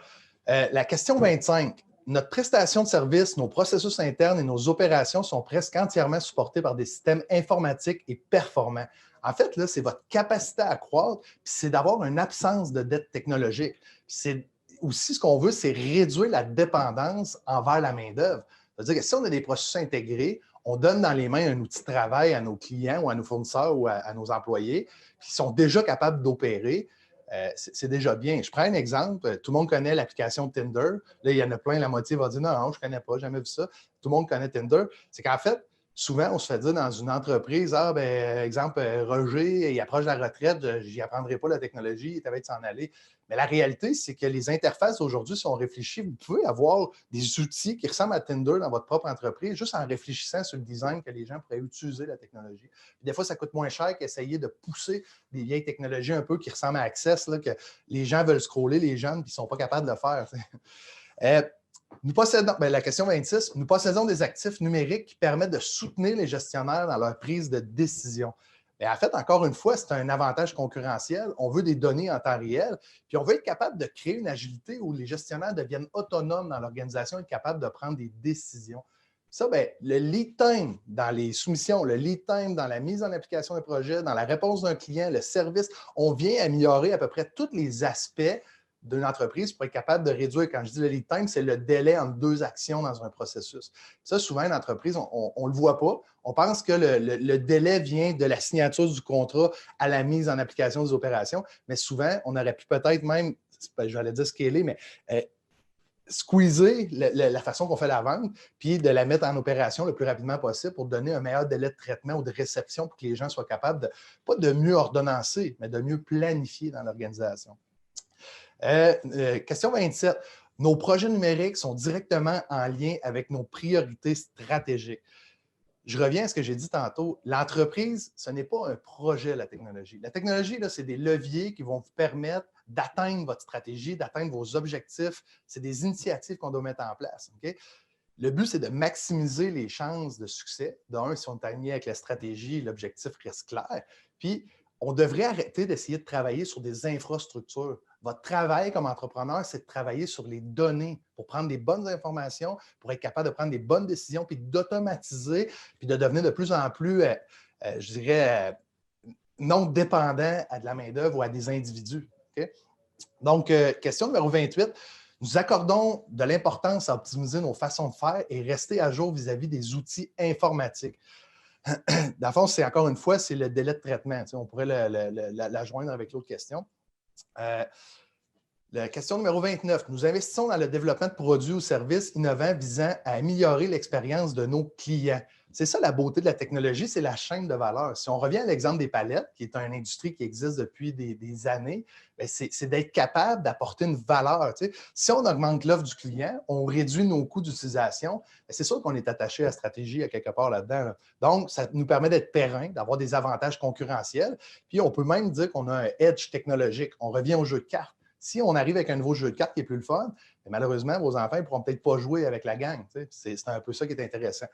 la question 25, notre prestation de service, nos processus internes et nos opérations sont presque entièrement supportés par des systèmes informatiques et performants. En fait, là, c'est votre capacité à croître, puis c'est d'avoir une absence de dette technologique. C'est aussi ce qu'on veut, c'est réduire la dépendance envers la main-d'œuvre. C'est-à-dire que si on a des processus intégrés, on donne dans les mains un outil de travail à nos clients ou à nos fournisseurs ou à nos employés qui sont déjà capables d'opérer. C'est déjà bien. Je prends un exemple. Tout le monde connaît l'application Tinder. Là, il y en a plein, la moitié va dire non, je ne connais pas, jamais vu ça. Tout le monde connaît Tinder. C'est qu'en fait, souvent, on se fait dire dans une entreprise, exemple, Roger, il approche de la retraite, je n'y apprendrai pas la technologie, il t'avait de s'en aller. Mais la réalité, c'est que les interfaces aujourd'hui, si on réfléchit, vous pouvez avoir des outils qui ressemblent à Tinder dans votre propre entreprise, juste en réfléchissant sur le design que les gens pourraient utiliser la technologie. Puis des fois, ça coûte moins cher qu'essayer de pousser des vieilles technologies un peu qui ressemblent à Access, là, que les gens veulent scroller, les jeunes, puis ils ne sont pas capables de le faire. Nous possédons, la question 26, nous possédons des actifs numériques qui permettent de soutenir les gestionnaires dans leur prise de décision. Et en fait, encore une fois, c'est un avantage concurrentiel. On veut des données en temps réel, puis on veut être capable de créer une agilité où les gestionnaires deviennent autonomes dans l'organisation et capables de prendre des décisions. Ça, le lead time dans les soumissions, le lead time dans la mise en application des projets, dans la réponse d'un client, le service, on vient améliorer à peu près tous les aspects d'une entreprise pour être capable de réduire, quand je dis le lead time, c'est le délai entre deux actions dans un processus. Ça, souvent, une entreprise, on ne le voit pas. On pense que le délai vient de la signature du contrat à la mise en application des opérations, mais souvent, on aurait pu peut-être même, je vais dire scaler, mais squeezer la façon qu'on fait la vente, puis de la mettre en opération le plus rapidement possible pour donner un meilleur délai de traitement ou de réception pour que les gens soient capables, pas de mieux ordonnancer, mais de mieux planifier dans l'organisation. Question 27. Nos projets numériques sont directement en lien avec nos priorités stratégiques. Je reviens à ce que j'ai dit tantôt. L'entreprise, ce n'est pas un projet, la technologie. La technologie, là, c'est des leviers qui vont vous permettre d'atteindre votre stratégie, d'atteindre vos objectifs. C'est des initiatives qu'on doit mettre en place. Okay? Le but, c'est de maximiser les chances de succès. D'un, si on est aligné avec la stratégie, l'objectif reste clair. Puis, on devrait arrêter d'essayer de travailler sur des infrastructures. Votre travail comme entrepreneur, c'est de travailler sur les données pour prendre des bonnes informations, pour être capable de prendre des bonnes décisions, puis d'automatiser, puis de devenir de plus en plus, je dirais, non dépendant à de la main-d'œuvre ou à des individus. Okay? Donc, question numéro 28. Nous accordons de l'importance à optimiser nos façons de faire et rester à jour vis-à-vis des outils informatiques. Dans le fond, c'est encore une fois, c'est le délai de traitement. Tu sais, on pourrait la joindre avec l'autre question. La question numéro 29. Nous investissons dans le développement de produits ou services innovants visant à améliorer l'expérience de nos clients. C'est ça la beauté de la technologie, c'est la chaîne de valeur. Si on revient à l'exemple des palettes, qui est une industrie qui existe depuis des années, c'est d'être capable d'apporter une valeur. Tu sais. Si on augmente l'offre du client, on réduit nos coûts d'utilisation, c'est sûr qu'on est attaché à la stratégie à quelque part là-dedans. Là. Donc, ça nous permet d'être périn, d'avoir des avantages concurrentiels. Puis, on peut même dire qu'on a un edge technologique. On revient au jeu de cartes. Si on arrive avec un nouveau jeu de cartes qui est plus le fun, malheureusement, vos enfants ne pourront peut-être pas jouer avec la gang. Tu sais. C'est un peu ça qui est intéressant.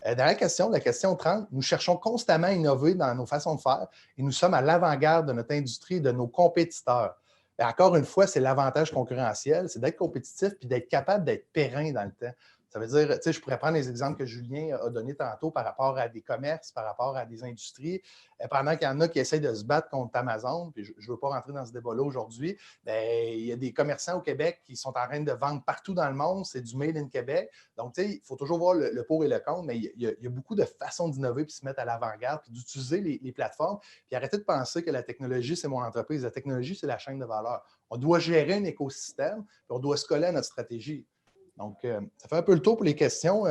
Dernière question, la question 30. Nous cherchons constamment à innover dans nos façons de faire et nous sommes à l'avant-garde de notre industrie et de nos compétiteurs. Et encore une fois, c'est l'avantage concurrentiel, c'est d'être compétitif puis d'être capable d'être périn dans le temps. Ça veut dire, tu sais, je pourrais prendre les exemples que Julien a donnés tantôt par rapport à des commerces, par rapport à des industries. Pendant qu'il y en a qui essayent de se battre contre Amazon, puis je ne veux pas rentrer dans ce débat-là aujourd'hui, il y a des commerçants au Québec qui sont en train de vendre partout dans le monde, c'est du Made in Québec. Donc, tu sais, il faut toujours voir le pour et le contre, mais il y a beaucoup de façons d'innover puis se mettre à l'avant-garde, puis d'utiliser les plateformes, puis arrêter de penser que la technologie, c'est mon entreprise. La technologie, c'est la chaîne de valeur. On doit gérer un écosystème, puis on doit se coller à notre stratégie. Donc, ça fait un peu le tour pour les questions.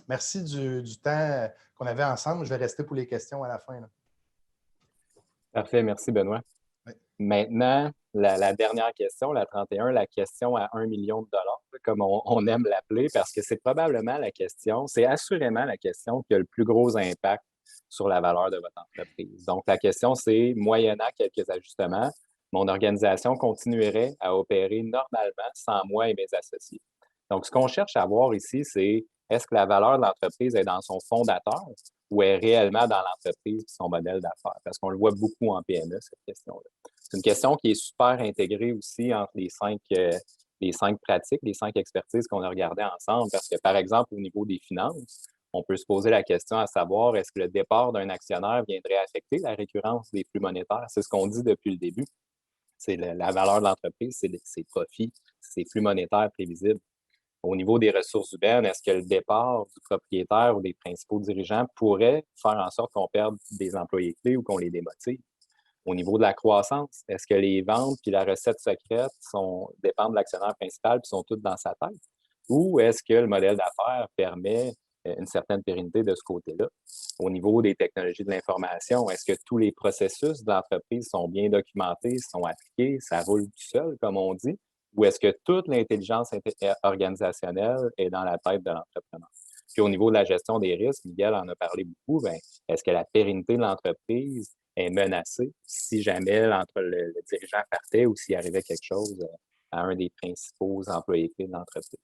Merci du temps qu'on avait ensemble. Je vais rester pour les questions à la fin. Là. Parfait, merci Benoît. Oui. Maintenant, la dernière question, la 31, la question à 1 million de dollars, comme on aime l'appeler, parce que c'est probablement la question, c'est assurément la question qui a le plus gros impact sur la valeur de votre entreprise. Donc, la question, c'est, moyennant quelques ajustements, mon organisation continuerait à opérer normalement sans moi et mes associés. Donc, ce qu'on cherche à voir ici, c'est est-ce que la valeur de l'entreprise est dans son fondateur ou est réellement dans l'entreprise et son modèle d'affaires? Parce qu'on le voit beaucoup en PME, cette question-là. C'est une question qui est super intégrée aussi entre les les 5 pratiques, les 5 expertises qu'on a regardées ensemble. Parce que, par exemple, au niveau des finances, on peut se poser la question à savoir, est-ce que le départ d'un actionnaire viendrait affecter la récurrence des flux monétaires? C'est ce qu'on dit depuis le début. C'est la valeur de l'entreprise, c'est ses profits, ses flux monétaires prévisibles. Au niveau des ressources humaines, est-ce que le départ du propriétaire ou des principaux dirigeants pourrait faire en sorte qu'on perde des employés clés ou qu'on les démotive? Au niveau de la croissance, est-ce que les ventes puis la recette secrète dépendent de l'actionnaire principal puis sont toutes dans sa tête? Ou est-ce que le modèle d'affaires permet une certaine pérennité de ce côté-là? Au niveau des technologies de l'information, est-ce que tous les processus de l'entreprise sont bien documentés, sont appliqués, ça roule tout seul, comme on dit? Ou est-ce que toute l'intelligence organisationnelle est dans la tête de l'entrepreneur? Puis au niveau de la gestion des risques, Miguel en a parlé beaucoup, est-ce que la pérennité de l'entreprise est menacée si jamais le dirigeant partait ou s'il arrivait quelque chose à un des principaux employés clés de l'entreprise?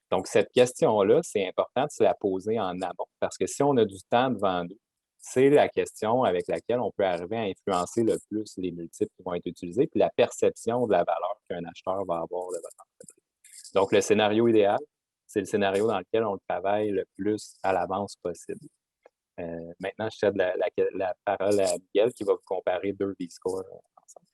Donc, cette question-là, c'est important de se la poser en amont parce que si on a du temps devant nous, c'est la question avec laquelle on peut arriver à influencer le plus les multiples qui vont être utilisés puis la perception de la valeur qu'un acheteur va avoir de votre entreprise. Donc, le scénario idéal, c'est le scénario dans lequel on travaille le plus à l'avance possible. Maintenant, je cède la parole à Miguel qui va vous comparer 2 V-scores ensemble.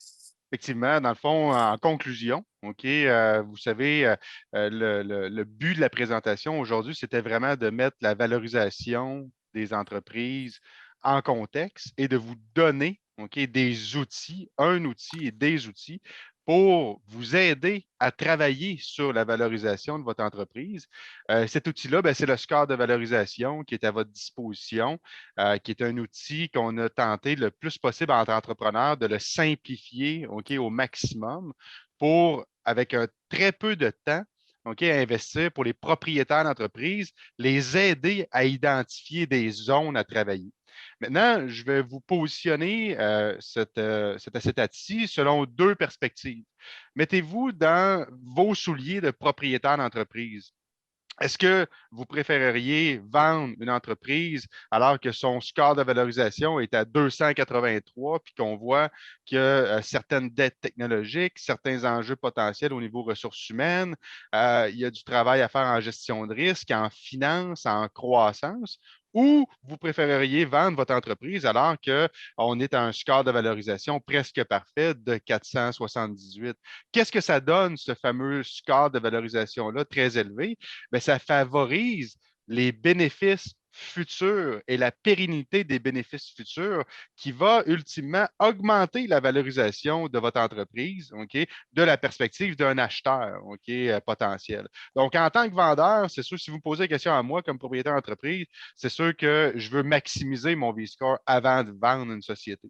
Effectivement, dans le fond, en conclusion, OK, vous savez, le but de la présentation aujourd'hui, c'était vraiment de mettre la valorisation des entreprises en contexte et de vous donner, OK, des outils, un outil et des outils pour vous aider à travailler sur la valorisation de votre entreprise. Cet outil-là, c'est le score de valorisation qui est à votre disposition, qui est un outil qu'on a tenté le plus possible entre entrepreneurs de le simplifier, OK, au maximum pour, avec un très peu de temps, OK, à investir pour les propriétaires d'entreprise, les aider à identifier des zones à travailler. Maintenant, je vais vous positionner cet acétate-ci selon 2 perspectives. Mettez-vous dans vos souliers de propriétaire d'entreprise. Est-ce que vous préféreriez vendre une entreprise alors que son score de valorisation est à 283 puis qu'on voit qu'il y a certaines dettes technologiques, certains enjeux potentiels au niveau ressources humaines, il y a du travail à faire en gestion de risque, en finance, en croissance, ou vous préféreriez vendre votre entreprise alors qu'on est à un score de valorisation presque parfait de 478? Qu'est-ce que ça donne, ce fameux score de valorisation-là très élevé? Bien, ça favorise les bénéfices futurs et la pérennité des bénéfices futurs qui va ultimement augmenter la valorisation de votre entreprise, OK, de la perspective d'un acheteur, OK, potentiel. Donc, en tant que vendeur, c'est sûr, si vous me posez la question à moi comme propriétaire d'entreprise, c'est sûr que je veux maximiser mon V-score avant de vendre une société.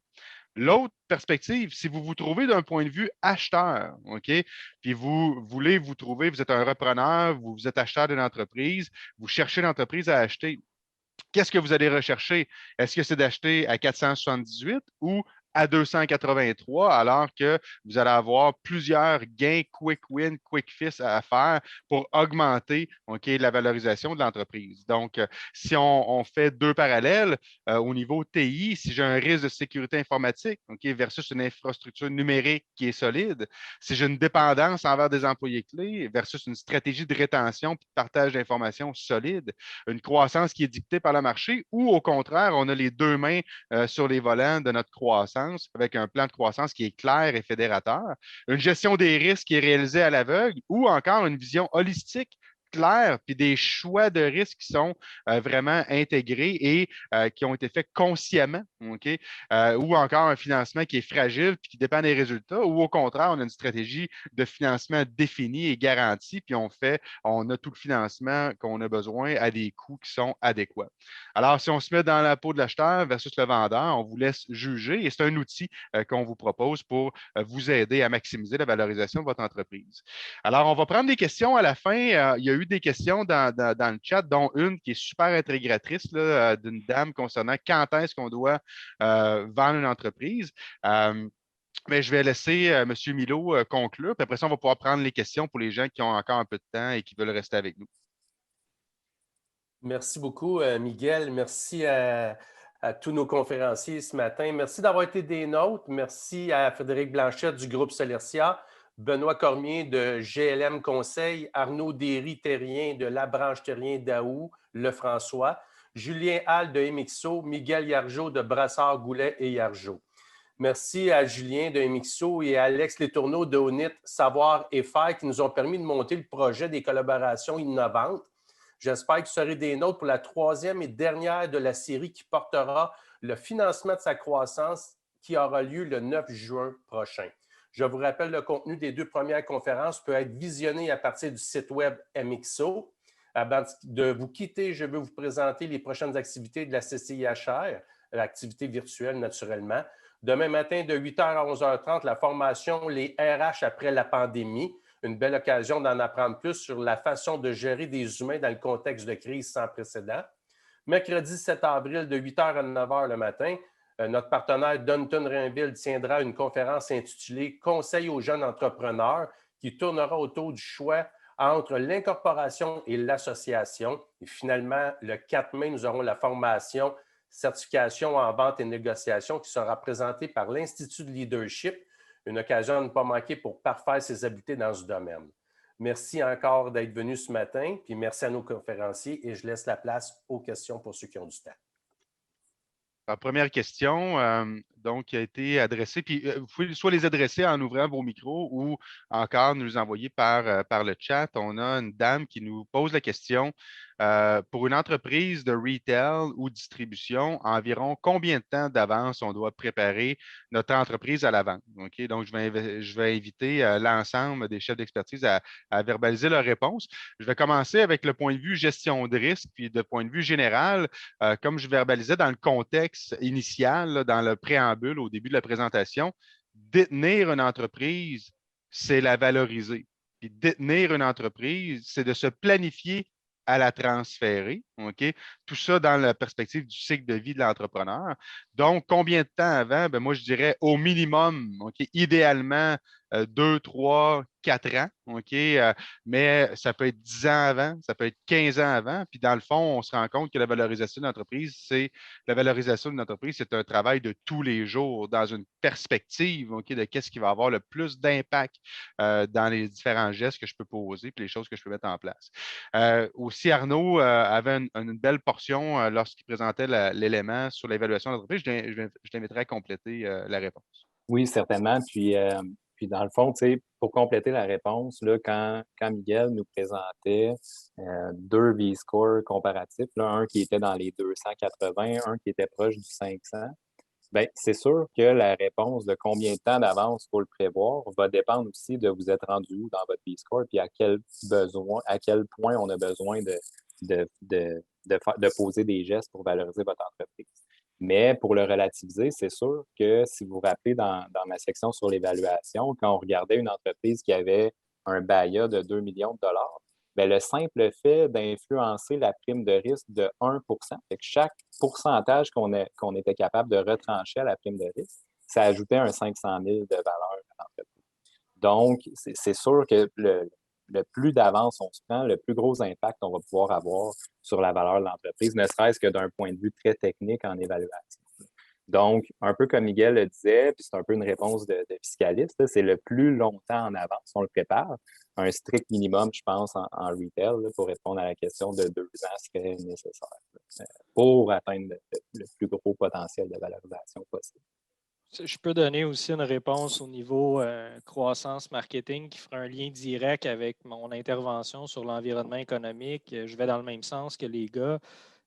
L'autre perspective, si vous vous trouvez d'un point de vue acheteur, OK, puis vous voulez vous trouver, vous êtes un repreneur, vous êtes acheteur d'une entreprise, vous cherchez l'entreprise à acheter, qu'est-ce que vous allez rechercher? Est-ce que c'est d'acheter à 478 ou à 283 alors que vous allez avoir plusieurs gains quick win, quick fix à faire pour augmenter la valorisation de l'entreprise. Donc, si on fait 2 parallèles au niveau TI, si j'ai un risque de sécurité informatique versus une infrastructure numérique qui est solide, si j'ai une dépendance envers des employés clés versus une stratégie de rétention et de partage d'informations solide, une croissance qui est dictée par le marché ou au contraire, on a les 2 mains sur les volants de notre croissance avec un plan de croissance qui est clair et fédérateur, une gestion des risques qui est réalisée à l'aveugle ou encore une vision holistique claire, puis des choix de risques qui sont vraiment intégrés et qui ont été faits consciemment, ou encore un financement qui est fragile puis qui dépend des résultats, ou au contraire, on a une stratégie de financement définie et garantie, puis on a tout le financement qu'on a besoin à des coûts qui sont adéquats. Alors, si on se met dans la peau de l'acheteur versus le vendeur, on vous laisse juger et c'est un outil qu'on vous propose pour vous aider à maximiser la valorisation de votre entreprise. Alors, on va prendre des questions à la fin. Il y a eu des questions dans le chat, dont une qui est super intégratrice d'une dame concernant quand est-ce qu'on doit vendre une entreprise. Mais je vais laisser M. Milo conclure. Puis après ça, on va pouvoir prendre les questions pour les gens qui ont encore un peu de temps et qui veulent rester avec nous. Merci beaucoup, Miguel. Merci à tous nos conférenciers ce matin. Merci d'avoir été des nôtres. Merci à Frédéric Blanchette du groupe Solercia. Benoît Cormier de GLM Conseil, Arnaud Derry-Terrien de La Branche Terrien d'Aou, Lefrançois, Julien Hall de MXO, Miguel Yargeau de Brassard, Goulet et Yargeau. Merci à Julien de MXO et à Alex Letourneau de ONIT Savoir et Faire qui nous ont permis de monter le projet des collaborations innovantes. J'espère que vous serez des nôtres pour la 3e et dernière de la série qui portera le financement de sa croissance qui aura lieu le 9 juin prochain. Je vous rappelle, le contenu des 2 premières conférences peut être visionné à partir du site web MXO. Avant de vous quitter, je vais vous présenter les prochaines activités de la CCIHR, l'activité virtuelle naturellement. Demain matin, de 8h à 11h30, la formation Les RH après la pandémie. Une belle occasion d'en apprendre plus sur la façon de gérer des humains dans le contexte de crise sans précédent. Mercredi 7 avril, de 8h à 9h le matin, notre partenaire Dunton Rainville tiendra une conférence intitulée « Conseil aux jeunes entrepreneurs » qui tournera autour du choix entre l'incorporation et l'association. Et finalement, le 4 mai, nous aurons la formation certification en vente et négociation qui sera présentée par l'Institut de leadership, une occasion à ne pas manquer pour parfaire ses habiletés dans ce domaine. Merci encore d'être venu ce matin, puis merci à nos conférenciers et je laisse la place aux questions pour ceux qui ont du temps. La première question, donc, qui a été adressée, puis vous pouvez soit les adresser en ouvrant vos micros ou encore nous les envoyer par le chat. On a une dame qui nous pose la question, pour une entreprise de retail ou distribution, environ combien de temps d'avance on doit préparer notre entreprise à la vente? Okay? Donc, je vais inviter l'ensemble des chefs d'expertise à verbaliser leurs réponses. Je vais commencer avec le point de vue gestion de risque, puis de point de vue général, comme je verbalisais dans le contexte initial, là, dans le préambule au début de la présentation, détenir une entreprise, c'est la valoriser. Puis détenir une entreprise, c'est de se planifier à la transférer. Okay? Tout ça dans la perspective du cycle de vie de l'entrepreneur. Donc, combien de temps avant? Ben, moi, je dirais au minimum, okay? Idéalement, 2, 3, 4 ans, OK? Mais ça peut être 10 ans avant, ça peut être 15 ans avant. Puis dans le fond, on se rend compte que la valorisation d'une entreprise, c'est un travail de tous les jours dans une perspective, OK, de qu'est-ce qui va avoir le plus d'impact dans les différents gestes que je peux poser puis les choses que je peux mettre en place. Aussi, Arnaud avait une belle portion lorsqu'il présentait l'élément sur l'évaluation de l'entreprise. Je t'inviterai à compléter la réponse. Oui, certainement. Puis dans le fond, tu sais, pour compléter la réponse, là, quand Miguel nous présentait 2 V-scores comparatifs, là, un qui était dans les 280, un qui était proche du 500, bien, c'est sûr que la réponse de combien de temps d'avance il faut le prévoir va dépendre aussi de vous êtes rendu où dans votre V-score, puis à quel point on a besoin de poser des gestes pour valoriser votre entreprise. Mais pour le relativiser, c'est sûr que si vous vous rappelez dans ma section sur l'évaluation, quand on regardait une entreprise qui avait un BAYA de 2 millions de dollars, bien, le simple fait d'influencer la prime de risque de 1 fait que chaque pourcentage qu'on était capable de retrancher à la prime de risque, ça ajoutait un 500 000 de valeur à l'entreprise. Donc, c'est sûr que le plus d'avance on se prend, le plus gros impact on va pouvoir avoir sur la valeur de l'entreprise, ne serait-ce que d'un point de vue très technique en évaluation. Donc, un peu comme Miguel le disait, puis c'est un peu une réponse de fiscaliste, c'est le plus longtemps en avance on le prépare. Un strict minimum, je pense, en retail, là, pour répondre à la question de 2 ans serait nécessaire pour atteindre le plus gros potentiel de valorisation possible. Je peux donner aussi une réponse au niveau croissance marketing qui fera un lien direct avec mon intervention sur l'environnement économique. Je vais dans le même sens que les gars.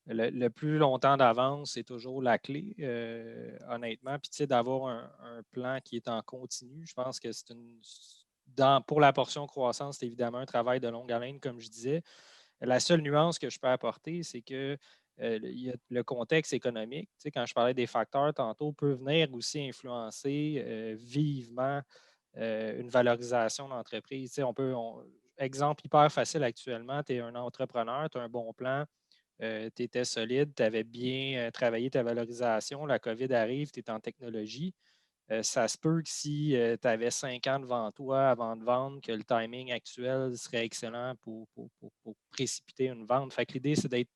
Le plus longtemps d'avance, c'est toujours la clé, honnêtement. Puis, tu sais, d'avoir un plan qui est en continu, je pense que c'est pour la portion croissance, c'est évidemment un travail de longue haleine, comme je disais. La seule nuance que je peux apporter, c'est que il y a le contexte économique. Tu sais, quand je parlais des facteurs tantôt, peut venir aussi influencer vivement une valorisation d'entreprise. Tu sais, exemple hyper facile actuellement, tu es un entrepreneur, tu as un bon plan, tu étais solide, tu avais bien travaillé ta valorisation, la COVID arrive, tu es en technologie. Ça se peut que si tu avais 5 ans devant toi avant de vendre, que le timing actuel serait excellent pour précipiter une vente. Fait que l'idée, c'est d'être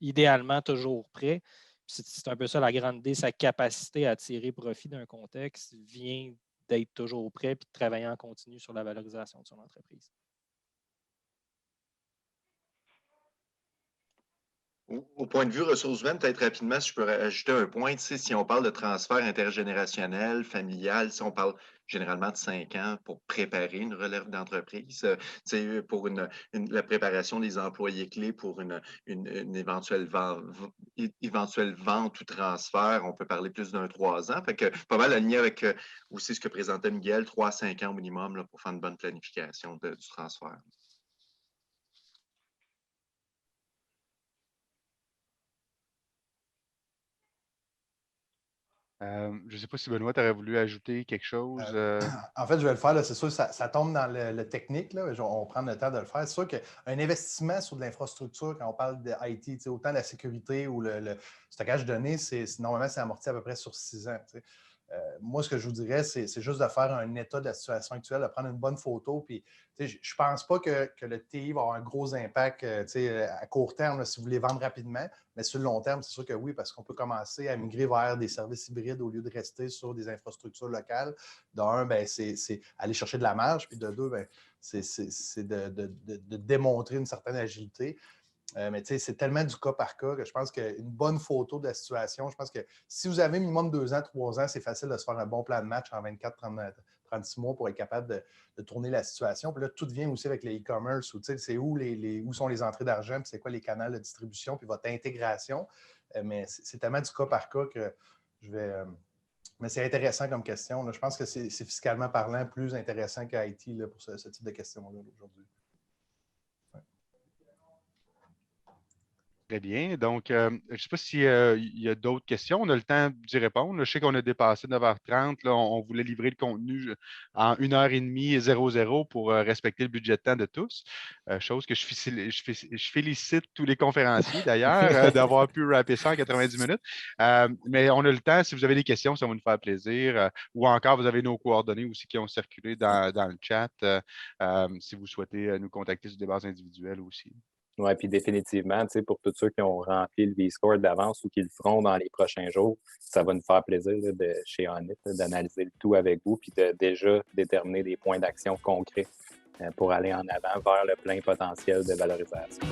idéalement toujours prêt. C'est un peu ça la grande idée, sa capacité à tirer profit d'un contexte vient d'être toujours prêt et de travailler en continu sur la valorisation de son entreprise. Au point de vue ressources humaines, peut-être rapidement, si je peux ajouter un point, si on parle de transfert intergénérationnel, familial, si on parle généralement de 5 ans pour préparer une relève d'entreprise, pour la préparation des employés clés pour une éventuelle vente ou transfert, on peut parler plus d'un 3 ans. Fait que pas mal aligné avec aussi ce que présentait Miguel, 3 à 5 ans au minimum là, pour faire une bonne planification du transfert. Je ne sais pas si Benoît, tu aurais voulu ajouter quelque chose. En fait, je vais le faire. C'est sûr, ça tombe dans le technique. Là. On prend le temps de le faire. C'est sûr qu'un investissement sur de l'infrastructure, quand on parle de IT, autant la sécurité ou le stockage de données, normalement, c'est amorti à peu près sur 6 ans. Moi, ce que je vous dirais, c'est juste de faire un état de la situation actuelle, de prendre une bonne photo. Puis, je ne pense pas que le TI va avoir un gros impact à court terme là, si vous voulez vendre rapidement, mais sur le long terme, c'est sûr que oui, parce qu'on peut commencer à migrer vers des services hybrides au lieu de rester sur des infrastructures locales. D'un, c'est aller chercher de la marge, puis de deux, c'est de démontrer une certaine agilité. Mais c'est tellement du cas par cas que je pense qu'une bonne photo de la situation, je pense que si vous avez minimum 2 ans, 3 ans, c'est facile de se faire un bon plan de match en 24, 36 mois pour être capable de tourner la situation. Puis là, tout vient aussi avec les e-commerce, c'est où sont les entrées d'argent, puis c'est quoi les canaux de distribution, puis votre intégration. Mais c'est tellement du cas par cas que je vais... mais c'est intéressant comme question. Là. Je pense que c'est fiscalement parlant plus intéressant qu'IT pour ce type de questions-là aujourd'hui. Très bien. Donc, je ne sais pas s'il y a d'autres questions. On a le temps d'y répondre. Je sais qu'on a dépassé 9h30. Là, on voulait livrer le contenu en 1h30 00 pour respecter le budget de temps de tous. Chose que je félicite tous les conférenciers d'ailleurs d'avoir pu rapper ça en 90 minutes. Mais on a le temps. Si vous avez des questions, ça va nous faire plaisir. Ou encore, vous avez nos coordonnées aussi qui ont circulé dans le chat si vous souhaitez nous contacter sur des bases individuelles aussi. Oui, puis définitivement, pour tous ceux qui ont rempli le V-Score d'avance ou qui le feront dans les prochains jours, ça va nous faire plaisir chez Onit d'analyser le tout avec vous puis de déjà déterminer des points d'action concrets pour aller en avant vers le plein potentiel de valorisation.